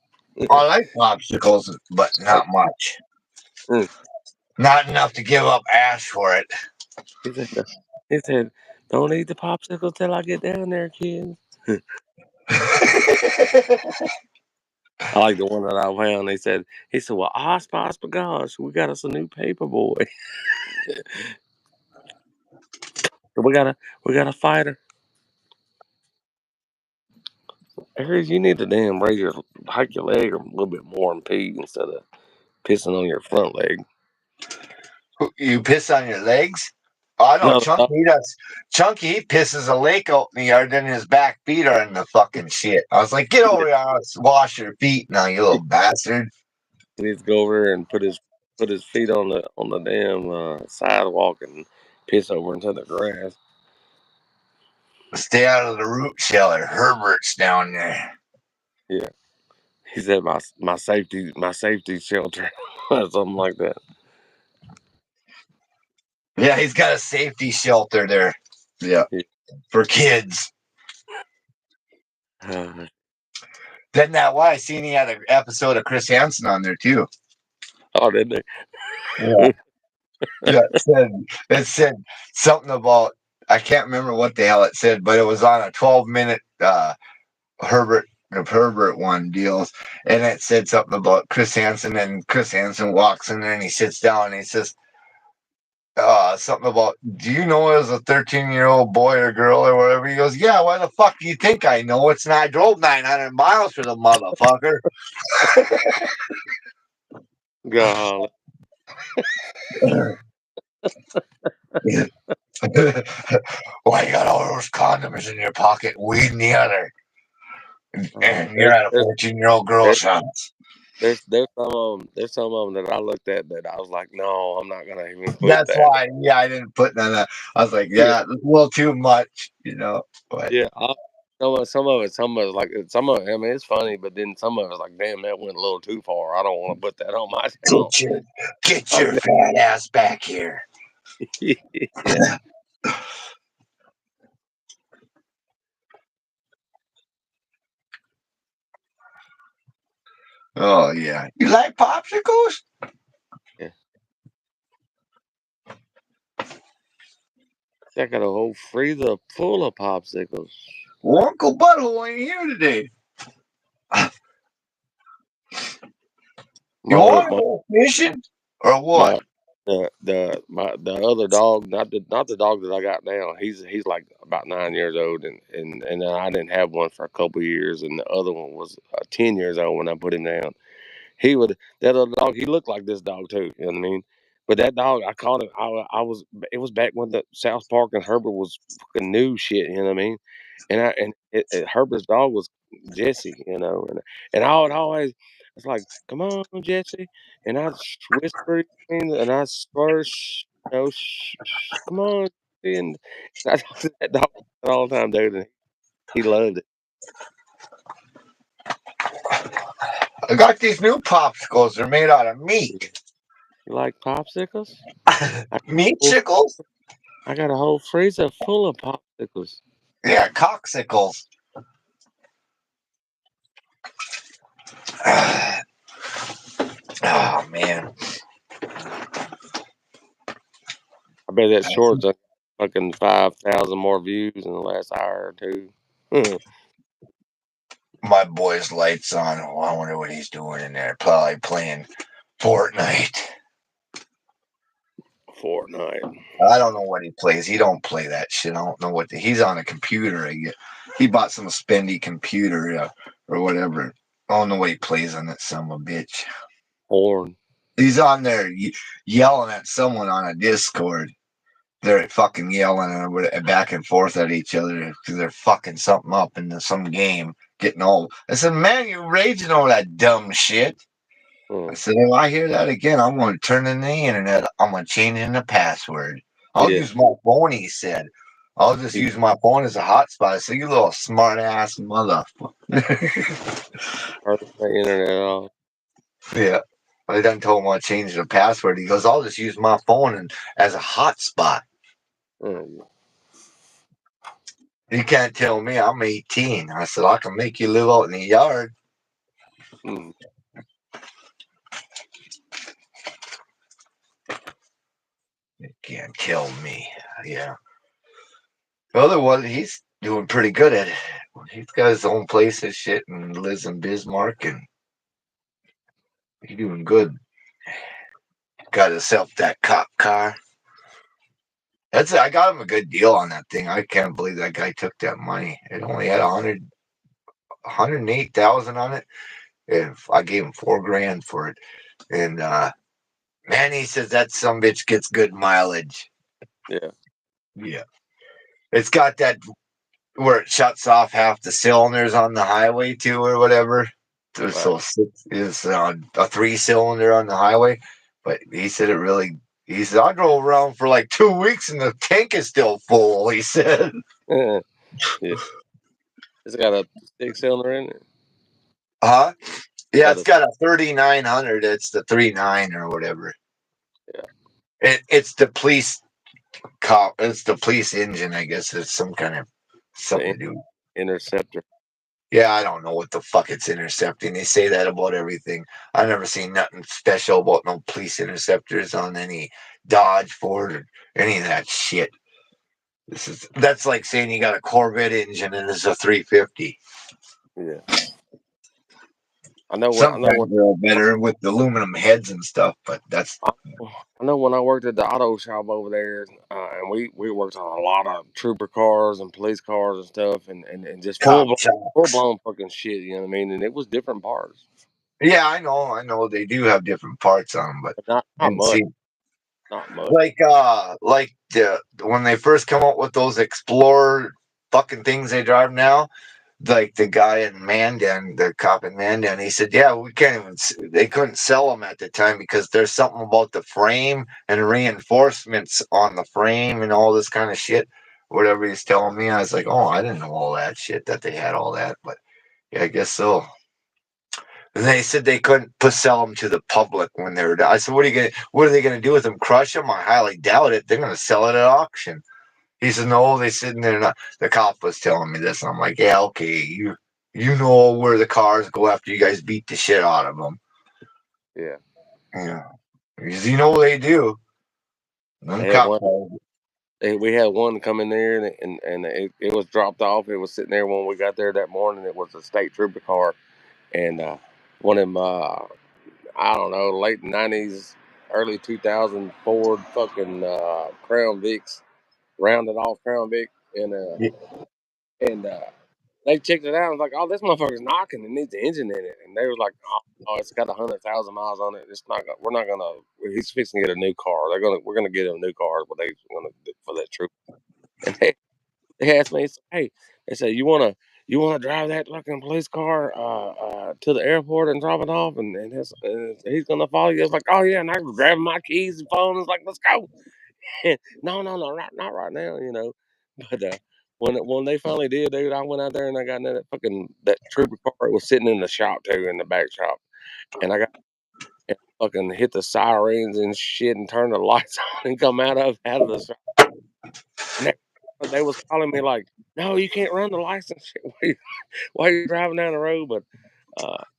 I like popsicles, but not much. Not enough to give up ass for it. He said, don't eat the popsicle till I get down there, kids. I like the one that I found. He said, well, Ospa gosh, we got us a new paper boy. So we got a fighter. Harry, you need to damn hike your leg a little bit more and pee instead of pissing on your front leg. You piss on your legs? Oh, no, Chunky does. Chunky, he pisses a lake out in the yard, then his back feet are in the fucking shit. I was like, get over here, let's wash your feet now, you little bastard. He needs to go over and put his feet on the damn sidewalk and piss over into the grass. Stay out of the root cellar. Herbert's down there. Yeah. He said my safety shelter or something like that. Yeah, he's got a safety shelter there. Yeah. For kids. Then that why I seen he had an episode of Chris Hansen on there too. Oh, didn't they? Yeah. Yeah, it said something about, I can't remember what the hell it said, but it was on a 12-minute Herbert one deals, and it said something about Chris Hansen, and Chris Hansen walks in there and he sits down and he says, something about, do you know as a 13-year-old boy or girl or whatever? He goes, yeah, why the fuck do you think I know? It's not, I drove 900 miles for the motherfucker. God. Why you got all those condoms in your pocket, weed in the other? And you're at a 14-year-old girl's house. There's some of them that I looked at that I was like, no, I'm not gonna even include That's that. why, yeah, I didn't put none of that. I was like, Yeah, yeah, it's a little too much, you know. But yeah. Some of it, like some of it. I mean, it's funny, but then some of it's like, damn, that went a little too far. I don't want to put that on my channel. get your fat ass back here. Yeah. Oh yeah, you like popsicles? Yeah. I got a whole freezer full of popsicles. Well, Uncle Butthole ain't here today. You want to go fishing or what? The other dog, not the dog that I got now. He's like about 9 years old, and then I didn't have one for a couple of years, and the other one was 10 years old when I put him down. That other dog, he looked like this dog too. You know what I mean? But that dog, I caught him. It was back when the South Park and Herbert was fucking new shit. You know what I mean? Herbert's dog was Jesse. You know, and I would always, it's like, come on, Jesse, and I'd whisper and I swear, come on, and I talk to that dog all the time, dude. And he loved it. I got these new popsicles. They're made out of meat. You like popsicles? Meatsicles? I got a whole freezer full of popsicles. Yeah, cocksicles. Oh man. I bet that short's got fucking 5,000 more views in the last hour or two. My boy's lights on. Oh, I wonder what he's doing in there. Probably playing Fortnite. I don't know what he plays. He don't play that shit. I don't know what he's on a computer. I get. He bought some spendy computer or whatever. I don't know what he plays on that son of a bitch. Porn. He's on there yelling at someone on a Discord. They're fucking yelling back and forth at each other because they're fucking something up in some game, getting old. I said, man, you're raging over that dumb shit. I said, if I hear that again, I'm going to turn in the internet. I'm going to change in the password. I'll use my phone, he said. I'll just use my phone as a hotspot. I said, you little smart ass motherfucker. Turn the internet off. Yeah. I done told him I'll change the password. He goes, I'll just use my phone as a hotspot. You can't tell me I'm 18. I said, I can make you live out in the yard. You can't tell me. Yeah. The other one, he's doing pretty good at it. He's got his own place and shit and lives in Bismarck and he's doing good. Got himself that cop car. I got him a good deal on that thing. I can't believe that guy took that money. It only had 108,000 on it. And I gave him $4,000 for it. And man, he says that some bitch gets good mileage. Yeah. Yeah. It's got that where it shuts off half the cylinders on the highway too, or whatever. Right. So it's a 3-cylinder on the highway. But he said he said, I drove around for like 2 weeks and the tank is still full, he said. Yeah. It's got a 6-cylinder in it. Huh? Yeah, it's got a 3900. It's the 3.9 or whatever. Yeah. It's the police cop. It's the police engine, I guess. It's some kind of something to do. Interceptor. Yeah, I don't know what the fuck it's intercepting. They say that about everything. I've never seen nothing special about no police interceptors on any Dodge, Ford, or any of that shit. That's like saying you got a Corvette engine and it's a 350. Yeah. I know Sometimes they're better with the aluminum heads and stuff, but that's. I know when I worked at the auto shop over there, and we worked on a lot of trooper cars and police cars and stuff, and just Cop full shocks. blown fucking shit. You know what I mean? And it was different parts, Yeah, I know. They do have different parts on them, but but not and much, see, not much. like when they first come out with those Explorer fucking things they drive now, like the guy in Mandan, the cop in Mandan, he said, "Yeah, we can't even. They couldn't sell them at the time because there's something about the frame and reinforcements on the frame and all this kind of shit." Whatever he's telling me, I was like, "Oh, I didn't know all that shit that they had all that." But yeah, I guess so. And they said they couldn't sell them to the public when they were done. I said, What are they gonna do with them? Crush them? I highly doubt it. They're gonna sell it at auction." He said, "No, they said they're not." The cop was telling me this, and I'm like, "Yeah, okay, you know where the cars go after you guys beat the shit out of them." Yeah, Yeah, because you know they do. Them they had cop one. cars. We had one come in there, and it was dropped off. It was sitting there when we got there that morning. It was a state trooper car, and one of them. I don't know, late '90s, early 2000 Ford fucking Crown Vics, rounded off Crown Vic, and they checked it out. And was like, "Oh, this motherfucker's knocking. It needs the engine in it." And they was like, "Oh, it's got 100,000 miles on it. It's not. We're not gonna. He's fixing to get a new car. We're gonna get him a new car. What they gonna do for that troop?" And they asked me, "Hey," they said, you wanna drive that fucking police car to the airport and drop it off, and he's gonna follow you." I was like, "Oh yeah," and I was grabbing my keys and phone. I was like, "Let's go!" No, no, no, not right now, you know. But when they finally did, dude, I went out there and I got in that trooper car. It was sitting in the shop too, in the back shop, and I got and fucking hit the sirens and shit and turned the lights on and come out of the shop. And they was calling me like, "No, you can't run the license shit while you're driving down the road." But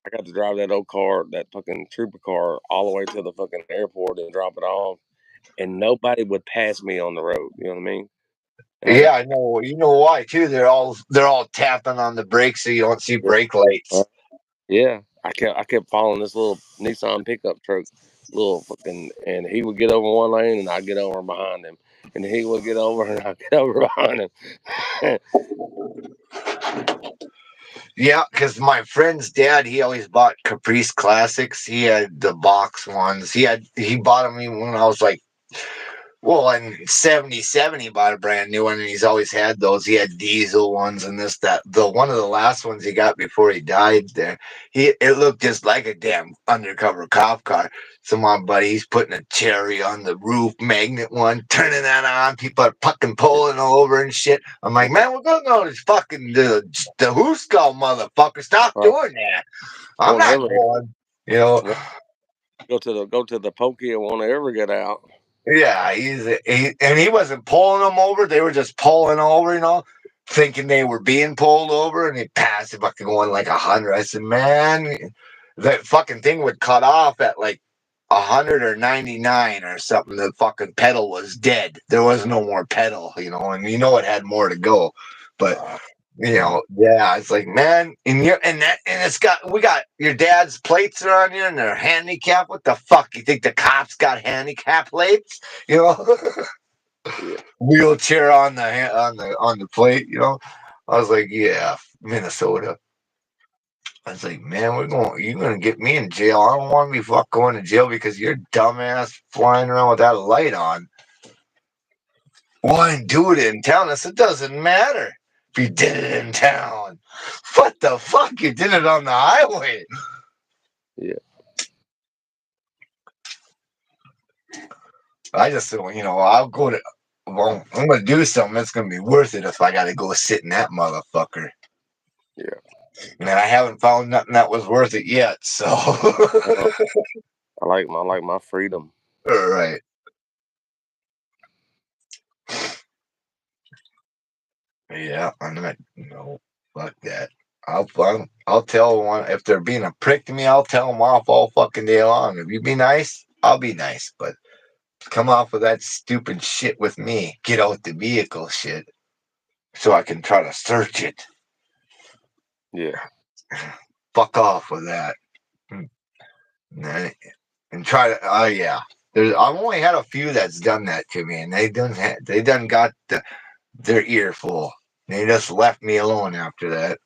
I got to drive that old car, that fucking trooper car, all the way to the fucking airport and drop it off, and nobody would pass me on the road. You know what I mean? And I got Yeah, I know. You know why too? They're all tapping on the brakes so you don't see yeah, brake lights. yeah. I kept following this little Nissan pickup truck, little fucking, and he would get over one lane and I'd get over behind him, and he would get over and I'd get over behind him. Yeah, because my friend's dad, he always bought Caprice Classics. He had the box ones. He bought them even when I was like, well, in '77 he bought a brand new one, and he's always had those. He had diesel ones and this, that. The one of the last ones he got before he died there, it looked just like a damn undercover cop car. So my buddy, he's putting a cherry on the roof, magnet one, turning that on. People are fucking pulling over and shit. I'm like, man, we're going on this fucking the Who Skull motherfucker. Stop Right. doing that. I'm Won't not ever going. You know, won't go to the pokey and won't ever get out. Yeah, he wasn't pulling them over. They were just pulling over, thinking they were being pulled over, and he passed it fucking going like 100. I said, man, that fucking thing would cut off at like 100 or 99 or something. The fucking pedal was dead. There was no more pedal, and it had more to go, but. Yeah, it's like, man, and we got your dad's plates are on you and they're handicapped. What the fuck? You think the cops got handicap plates? You know, Yeah, wheelchair on the plate. I was like, yeah, Minnesota. I was like, man, you're gonna get me in jail. I don't want to be going to jail because you're dumbass flying around with that light on. Why do it in town? I said, it doesn't matter if you did it in town. What the fuck? You did it on the highway. yeah, I just, I'll go to, well, I'm going to do something that's going to be worth it if I got to go sit in that motherfucker. yeah. And I haven't found nothing that was worth it yet. So, Uh, I like my freedom. all right. Yeah, I'm not, no, fuck that. I'll tell one, if they're being a prick to me, I'll tell them off all fucking day long. If you be nice, I'll be nice. But come off with that stupid shit with me. Get out the vehicle shit so I can try to search it. Yeah, Fuck off with that. And try to, yeah. I've only had a few that's done that to me, and they done got their ear full. They just left me alone after that.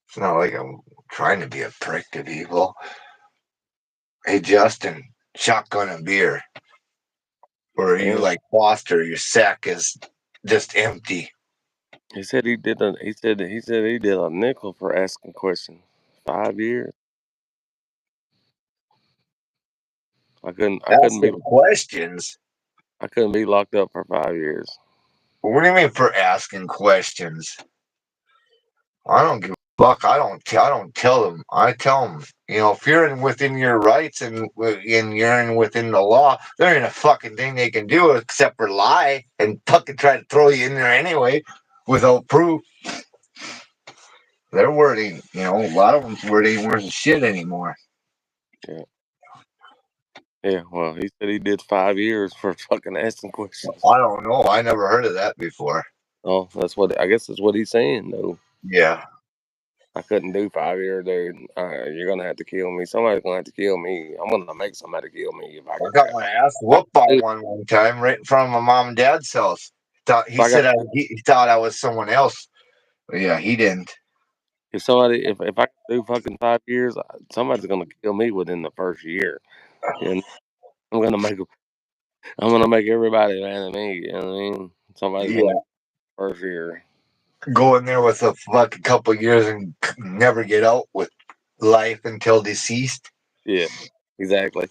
It's not like I'm trying to be a prick to people. Hey, Justin, shotgun and beer. Or are you Yeah. like Foster? Your sack is just empty. He said he did a he did a nickel for asking questions. 5 years. Asking questions. I couldn't be locked up for 5 years. What do you mean for asking questions? I don't give a fuck. I don't tell them. I tell them. You know, if you're within your rights and you're within the law, there ain't a fucking thing they can do except for lie and fucking try to throw you in there anyway without proof. Their word ain't. You know, a lot of them's word ain't worth shit anymore. Yeah. Yeah, well, he said he did 5 years for fucking asking questions. I don't know. I never heard of that before. Oh, I guess that's what he's saying, though. Yeah. I couldn't do 5 years, dude. You're gonna have to kill me. Somebody's gonna have to kill me. I'm gonna make somebody kill me if I I get got that. my ass whooped by one time right in front of my mom and dad's house. He If I got said he thought I was someone else. But yeah, he didn't. if I do fucking 5 years, somebody's gonna kill me within the first year, and I'm gonna make everybody mad at me. You know what I mean? Somebody's gonna Yeah, first year. go in there with a fucking couple years and never get out with life until deceased. Yeah, exactly.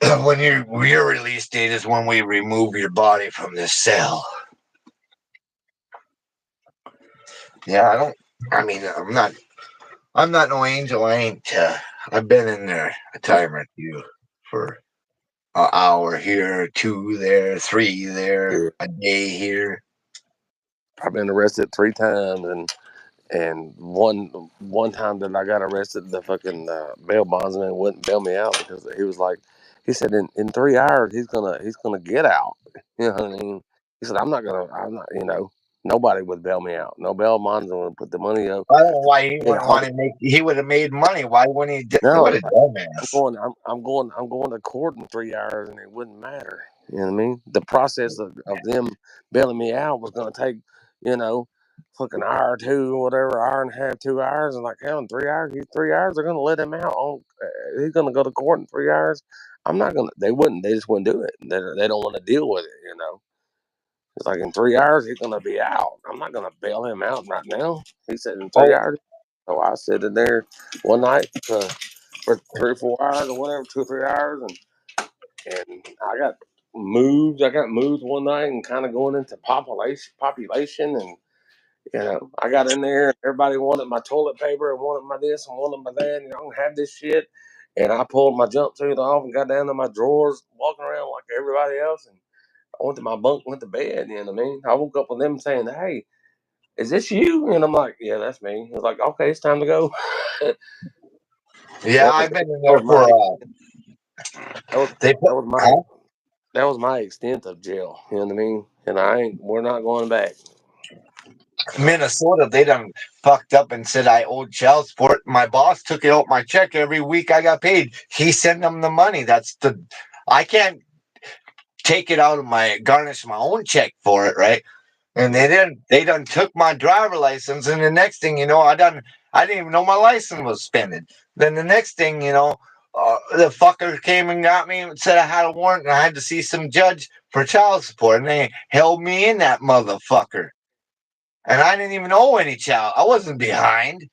When your release date is when we remove your body from this cell. Yeah, I don't. I mean, I'm not. I'm not no angel. I ain't. I've been in there a time or two for an hour here, two there, three there, Yeah. a day here. I've been arrested 3 times, and one time that I got arrested, the fucking bail bondsman wouldn't bail me out because he was like, he said in 3 hours he's gonna get out. You know what I mean? He said I'm not, nobody would bail me out. No bail bondsman would put the money up. I don't know why he They'd wouldn't hold want it. to make. He would have made money. Why wouldn't he? No, What a dumbass! I'm going to court in 3 hours, and it wouldn't matter. You know what I mean? The process of them bailing me out was going to take, you know, fucking hour or two or whatever, hour and a half, 2 hours, and like hell, in 3 hours, these 3 hours, they're going to let him out. He's going to go to court in 3 hours. I'm not going to. They wouldn't. They just wouldn't do it. They don't want to deal with it. You know. It's like in 3 hours he's gonna be out. I'm not gonna bail him out right now. He said in three Oh, hours. So I sit in there one night for 3 or 4 hours or whatever, 2 or 3 hours, and I got moved. I got moved one night and kind of going into population, and I got in there and everybody wanted my toilet paper and wanted my this and wanted my that, and I don't have this shit. And I pulled my jumpsuit off and got down to my drawers, walking around like everybody else, and I went to my bunk, went to bed. You know what I mean? I woke up with them saying, "Hey, is this you?" And I'm like, "Yeah, that's me." It's like, "Okay, it's time to go." yeah, that was I've been in that there was for. my that was They that put. was my Huh? that was my extent of jail. You know what I mean? And we're not going back. Minnesota, they done fucked up and said I owed child support. My boss took it out my check every week I got paid. He sent them the money. I can't take it out of my garnish my own check for it, right? And they done took my driver license, and the next thing you know, I didn't even know my license was suspended. Then the next thing you know, the fucker came and got me and said I had a warrant and I had to see some judge for child support, and they held me in that motherfucker. And I didn't even owe any child. I wasn't behind.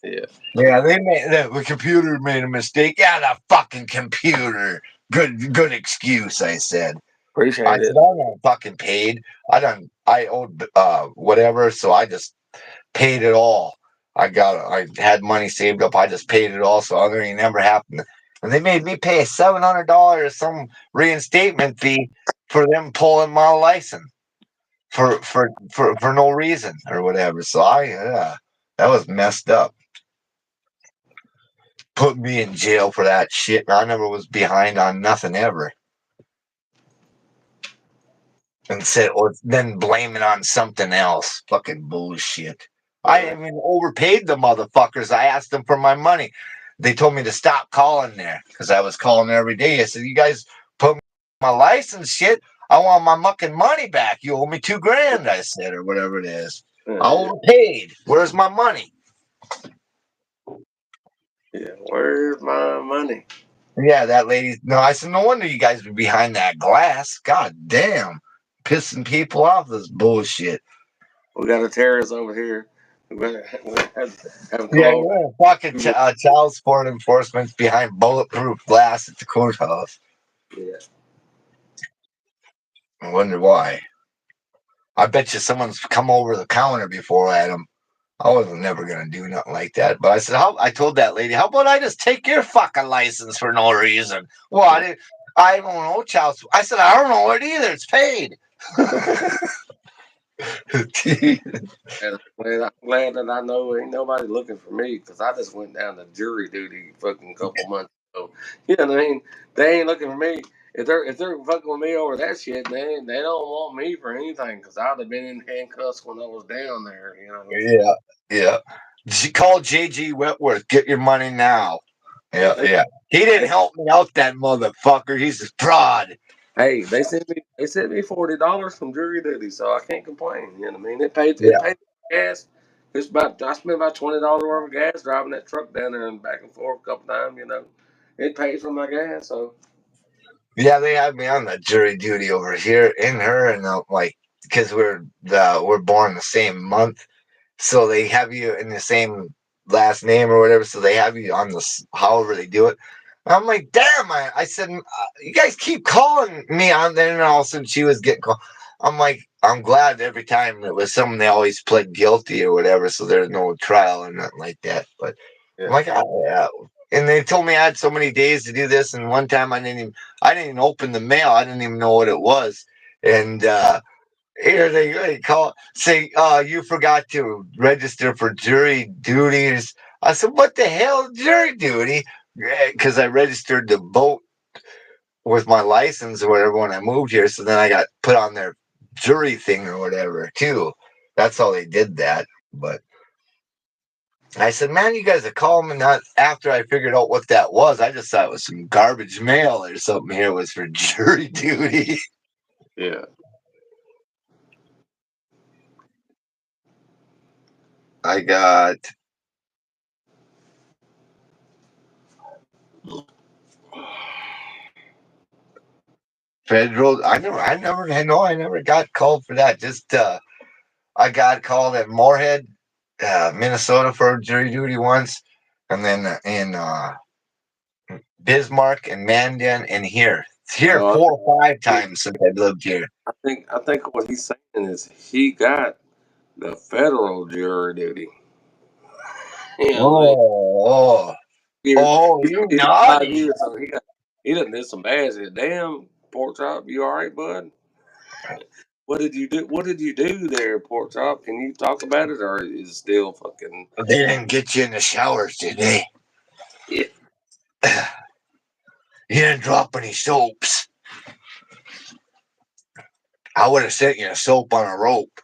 Yeah, Yeah, the computer made a mistake. Yeah, the fucking computer. Good excuse, I said. I appreciate said it. I done fucking paid. I owed whatever, so I just paid it all. I had money saved up. I just paid it all, so other thing never happened. And they made me pay $700 some reinstatement fee for them pulling my license for no reason or whatever. So that was messed up. Put me in jail for that shit. I never was behind on nothing ever. And said, or then blame it on something else. Fucking bullshit. I even overpaid the motherfuckers. I asked them for my money. They told me to stop calling there because I was calling every day. I said, "You guys put my license shit. I want my mucking money back. You owe me $2,000." I said, or whatever it is. I overpaid. Where's my money? Yeah, where's my money? Yeah, that lady. No, I said, no wonder you guys were behind that glass. God damn, pissing people off. This bullshit. We got a terrorist over here. We gotta have him come Yeah, over. yeah. Fucking child support enforcement's behind bulletproof glass at the courthouse. Yeah. I wonder why. I bet you someone's come over the counter before at him. I was never gonna do nothing like that. But I said, how? I told that lady, how about I just take your fucking license for no reason? Well, I don't know child support. I said, I don't know it either. It's paid. And I'm glad that I know ain't nobody looking for me because I just went down to jury duty fucking couple months ago. You know what I mean? They ain't looking for me. If they're fucking with me over that shit, they don't want me for anything because I'd have been in handcuffs when I was down there. You know. Yeah, yeah. She called JG Whitworth. Get your money now. Yeah, They, yeah. He didn't help me out, that motherfucker. He's a fraud. hey, they sent me $40 from jury duty, so I can't complain. You know what I mean? It paid gas. I spent about $20 worth of gas driving that truck down there and back and forth a couple times. You know, it paid for my gas. So Yeah, they had me on the jury duty over here in her, and like because we're born the same month, so they have you in the same last name or whatever. So they have you on this however they do it. I'm like, damn! I said, you guys keep calling me on there, and all of a sudden she was getting called. I'm like, I'm glad every time it was someone they always pled guilty or whatever, so there's no trial or nothing like that. But I'm yeah. like, oh, yeah. And they told me I had so many days to do this, and one time I didn't even open the mail. I didn't even know what it was, and here they call say, you forgot to register for jury duties. I said, what the hell, jury duty? Because I registered to vote with my license or whatever when I moved here. So then I got put on their jury thing or whatever too. That's how they did that. But I said, man, you guys are calling me. Not after I figured out what that was. I just thought it was some garbage mail or something. Here was for jury duty. Yeah. I got federal. I never got called for that. Just I got called at Moorhead, Minnesota for jury duty once, and then in Bismarck and Mandan and here No, 4 or 5 think times since I lived here. I think what he's saying is he got the federal jury duty. You know what I mean? Oh, Years. oh, He's, you he's got 5 years, naughty! so he done did some bad shit. Damn, pork chop, you all right, bud? What did you do? What did you do there, pork chop? Can you talk about it, or is it still fucking? They didn't get you in the showers, did they? Yeah. You didn't drop any soaps. I would have sent you a soap on a rope.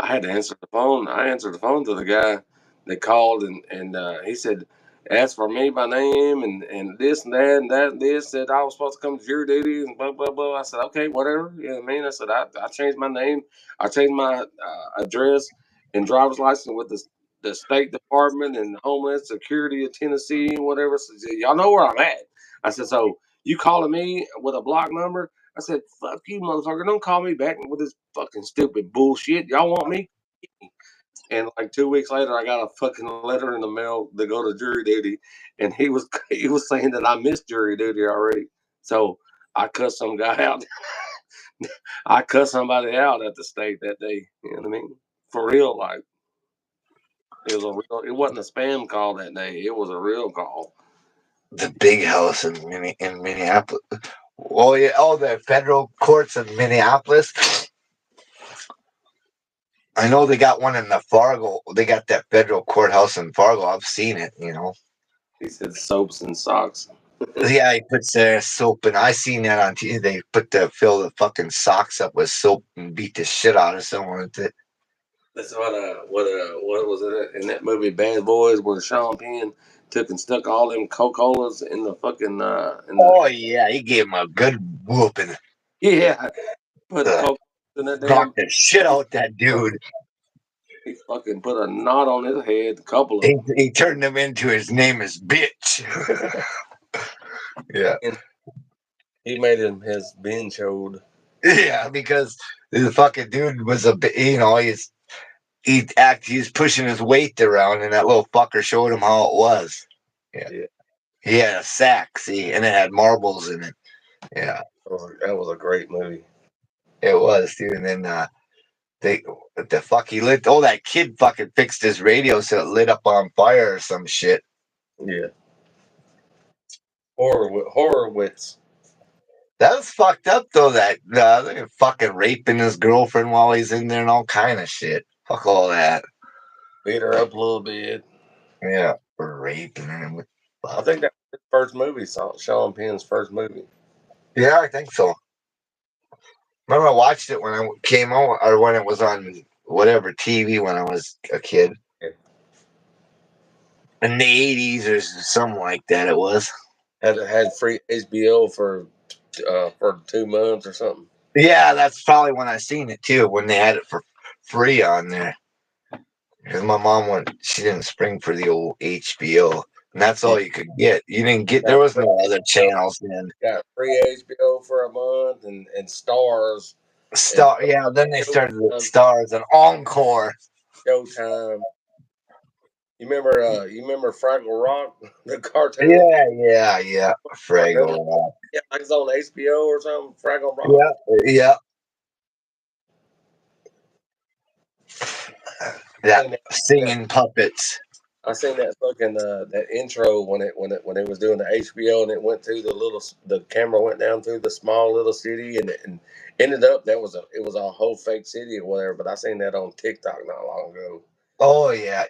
I had to answer the phone. I answered the phone to the guy that called, and he said, asked for me by name and this and that and that and this. Said I was supposed to come to jury duty and blah blah blah. I said okay, whatever. You know what I mean? I said I changed my name. I changed my address and driver's license with the State Department and Homeland Security of Tennessee and whatever. So y'all know where I'm at. I said so. You calling me with a block number? I said, fuck you, motherfucker. Don't call me back with this fucking stupid bullshit. Y'all want me? And like 2 weeks later, I got a fucking letter in the mail to go to jury duty, and he was saying that I missed jury duty already. So I cussed some guy out. I cussed somebody out at the state that day. You know what I mean? For real, like it was a real. It wasn't a spam call that day. It was a real call. The big house in Minneapolis. Oh yeah, oh the federal courts in Minneapolis. I know they got one in the Fargo. They got that federal courthouse in Fargo. I've seen it. He said soaps and socks. Yeah, he puts their soap in. I seen that on TV. They fill the fucking socks up with soap and beat the shit out of someone with it. That's what was it in that movie Bad Boys where Sean Penn took and stuck all them Coca-Colas in the fucking in the Oh yeah, he gave him a good whooping. yeah put Ugh. Coke in that damn. Knocked the shit out that dude. He fucking put a knot on his head, a couple of them. He turned him into his name is bitch. Yeah, And he made him his binge hold. yeah, because the fucking dude was a bit, he's pushing his weight around, and that little fucker showed him how it was. Yeah, Yeah, he had a sack, see, and it had marbles in it. Yeah, that was a great movie. it was, dude. And then they, what the fuck, he lit. Oh, that kid fucking fixed his radio so it lit up on fire or some shit. Yeah, Horowitz. That was fucked up though. That they're fucking raping his girlfriend while he's in there and all kind of shit. Fuck all that. Beat her up a little bit. Yeah, raping him. I think that was his first movie. Sean Penn's first movie. Yeah, I think so. Remember, I watched it when I came on, or when it was on whatever TV when I was a kid Yeah. in the '80s or something like that. It was. Had free HBO for 2 months or something. Yeah, that's probably when I seen it too. When they had it for free on there, because my mom went, she didn't spring for the old HBO, and that's Yeah. all you could get. You didn't get. There Got was free no other HBO, channels then. got free HBO for a month and Stars and Star, yeah. Then they started with Showtime. Stars and Encore. Showtime. You remember Fraggle Rock, the cartoon? Yeah. Cartoon. Fraggle. Yeah, like it's on HBO or something. Fraggle Rock. Yeah. I That seen that. singing puppets. I seen that fucking that intro when it was doing the HBO and it went through the camera went down through the small little city and ended up it was a whole fake city or whatever. But I seen that on TikTok not long ago. Oh yeah.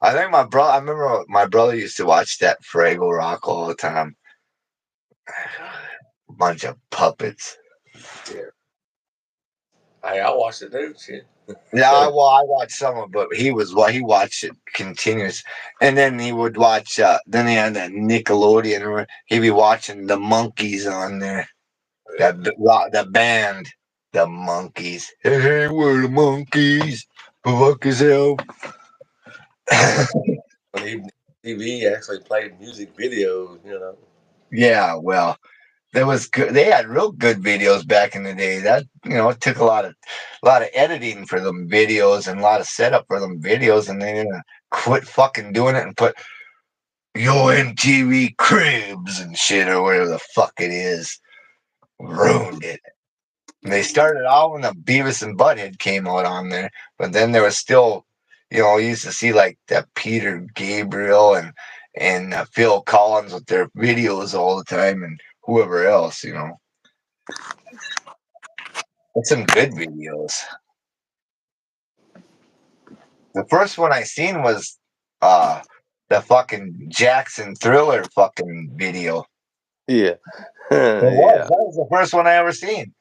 I think my brother. I remember my brother used to watch that Fraggle Rock all the time. Bunch of puppets. Yeah, I watched it too. Shit. Yeah, I watched some of it, but he watched it continuous, and then he would watch. Then he had that Nickelodeon. He'd be watching the Monkeys on there. The band, the Monkeys. Hey, we're the Monkeys. Fuck yourself. When TV actually played music videos. Yeah, well, there was good. They had real good videos back in the day. That it took a lot of editing for them videos and a lot of setup for them videos, and they didn't quit fucking doing it and put Yo MTV Cribs and shit or whatever the fuck it is. Ruined it. And they started out when the Beavis and Butthead came out on there, but then there was still, you used to see like that Peter Gabriel and Phil Collins with their videos all the time, and whoever else. It's some good videos. The first one I seen was uh the fucking Jackson Thriller fucking video. Yeah, It was. yeah. That was the first one I ever seen.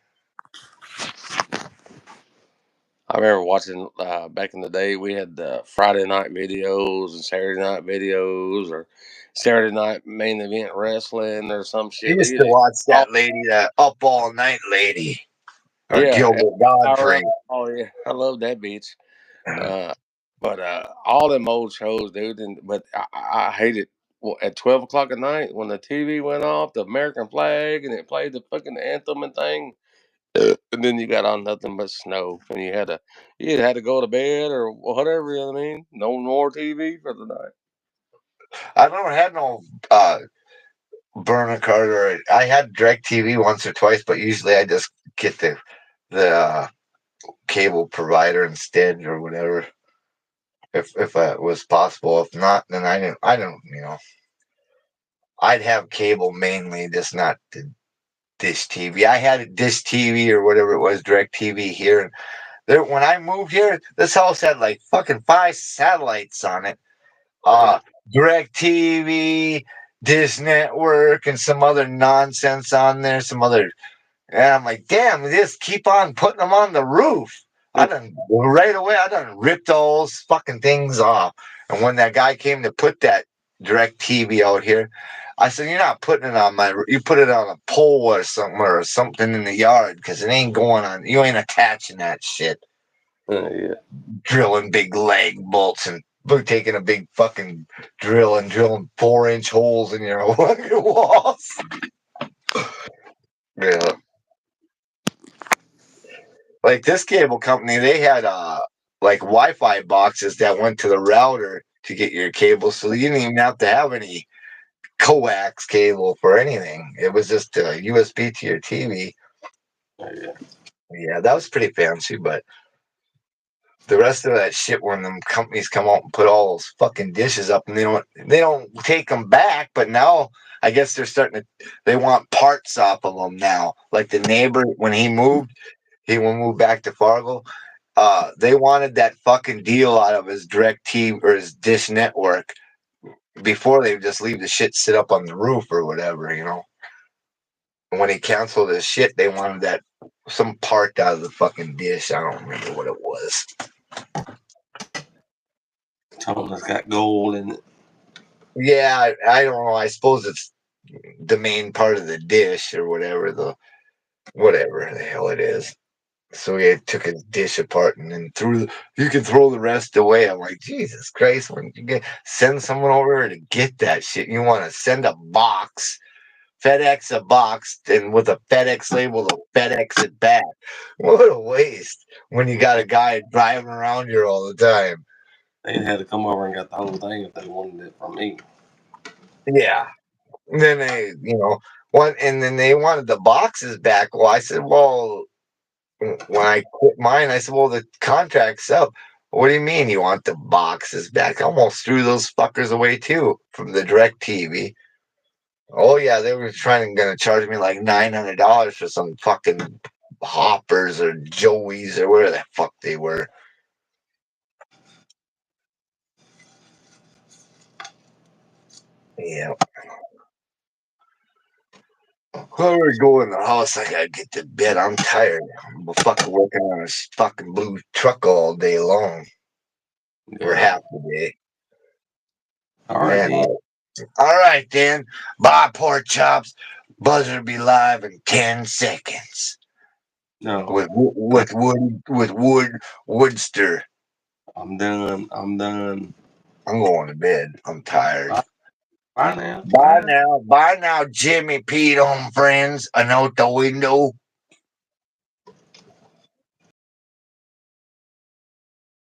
I remember watching back in the day. We had Friday night videos and Saturday night videos, or Saturday night main event wrestling, or some I shit. used to watch that lady, that Up All Night lady, or Yeah, Gilbert Power Godfrey. Up. Oh yeah, I love that bitch. Uh, but all them old shows, dude. But I hate it. Well, at 12 o'clock at night when the TV went off, the American flag, and it played the fucking anthem and thing. And then you got on nothing but snow, and you had to go to bed or whatever. You know what I mean? No more TV for the night. I never had no burner card, or I had DirecTV once or twice, but usually I just get the cable provider instead or whatever, if it was possible. If not, then I don't. I'd have cable mainly, just not the Dish TV. I had a Dish TV or whatever it was, Direct TV here. And when I moved here, this house had like fucking 5 satellites on it. Yeah. Direct TV, Dish Network and some other nonsense on there, some other. And I'm like, damn, just keep on putting them on the roof. I done right away. I done ripped all those fucking things off. And when that guy came to put that direct TV out here, I said, "You're not putting it on my. You put it on a pole or something in the yard because it ain't going on. You ain't attaching that shit. Yeah. Drilling big leg bolts and taking a big fucking drill and drilling 4-inch holes in your walls." Yeah. Like this cable company, they had like Wi-Fi boxes that went to the router to get your cable, so you didn't even have to have any coax cable for anything. It was just a USB to your TV. Yeah. Yeah, that was pretty fancy, but the rest of that shit, when them companies come out and put all those fucking dishes up, and they don't take them back, but now I guess they're starting to. They want parts off of them now. Like the neighbor, when he moved, he will move back to Fargo. They wanted that fucking deal out of his direct TV or his dish network before they just leave the shit sit up on the roof or whatever, you know. And when he canceled his shit, they wanted that some part out of the fucking dish. I don't remember what it was. Something that's got gold in it. Yeah, I don't know. I suppose it's the main part of the dish or whatever whatever the hell it is. So he took his dish apart and then you can throw the rest away. I'm like, Jesus Christ, when you send someone over to get that shit, you want to send a box, FedEx a box, and with a FedEx label to FedEx it back. What a waste when you got a guy driving around here all the time. They had to come over and got the whole thing if they wanted it from me. Yeah. And then and then they wanted the boxes back. Well, I said, well, when I quit mine, I said, well, the contract's up. What do you mean you want the boxes back? I almost threw those fuckers away too from the direct TV. Oh yeah, they were gonna charge me like $900 for some fucking hoppers or Joeys or whatever the fuck they were. Yeah. When we go in the house, I gotta get to bed. I'm tired. I'm fucking working on a fucking blue truck all day long. Or half the day. All right, Man, Dan. all right, Dan. Bye, pork chops. Buzzer be live in 10 seconds. No, With Woodster. I'm done. I'm done. I'm going to bed. I'm tired. Bye now. Bye now. Bye now, Jimmy Pete on friends. And out the window.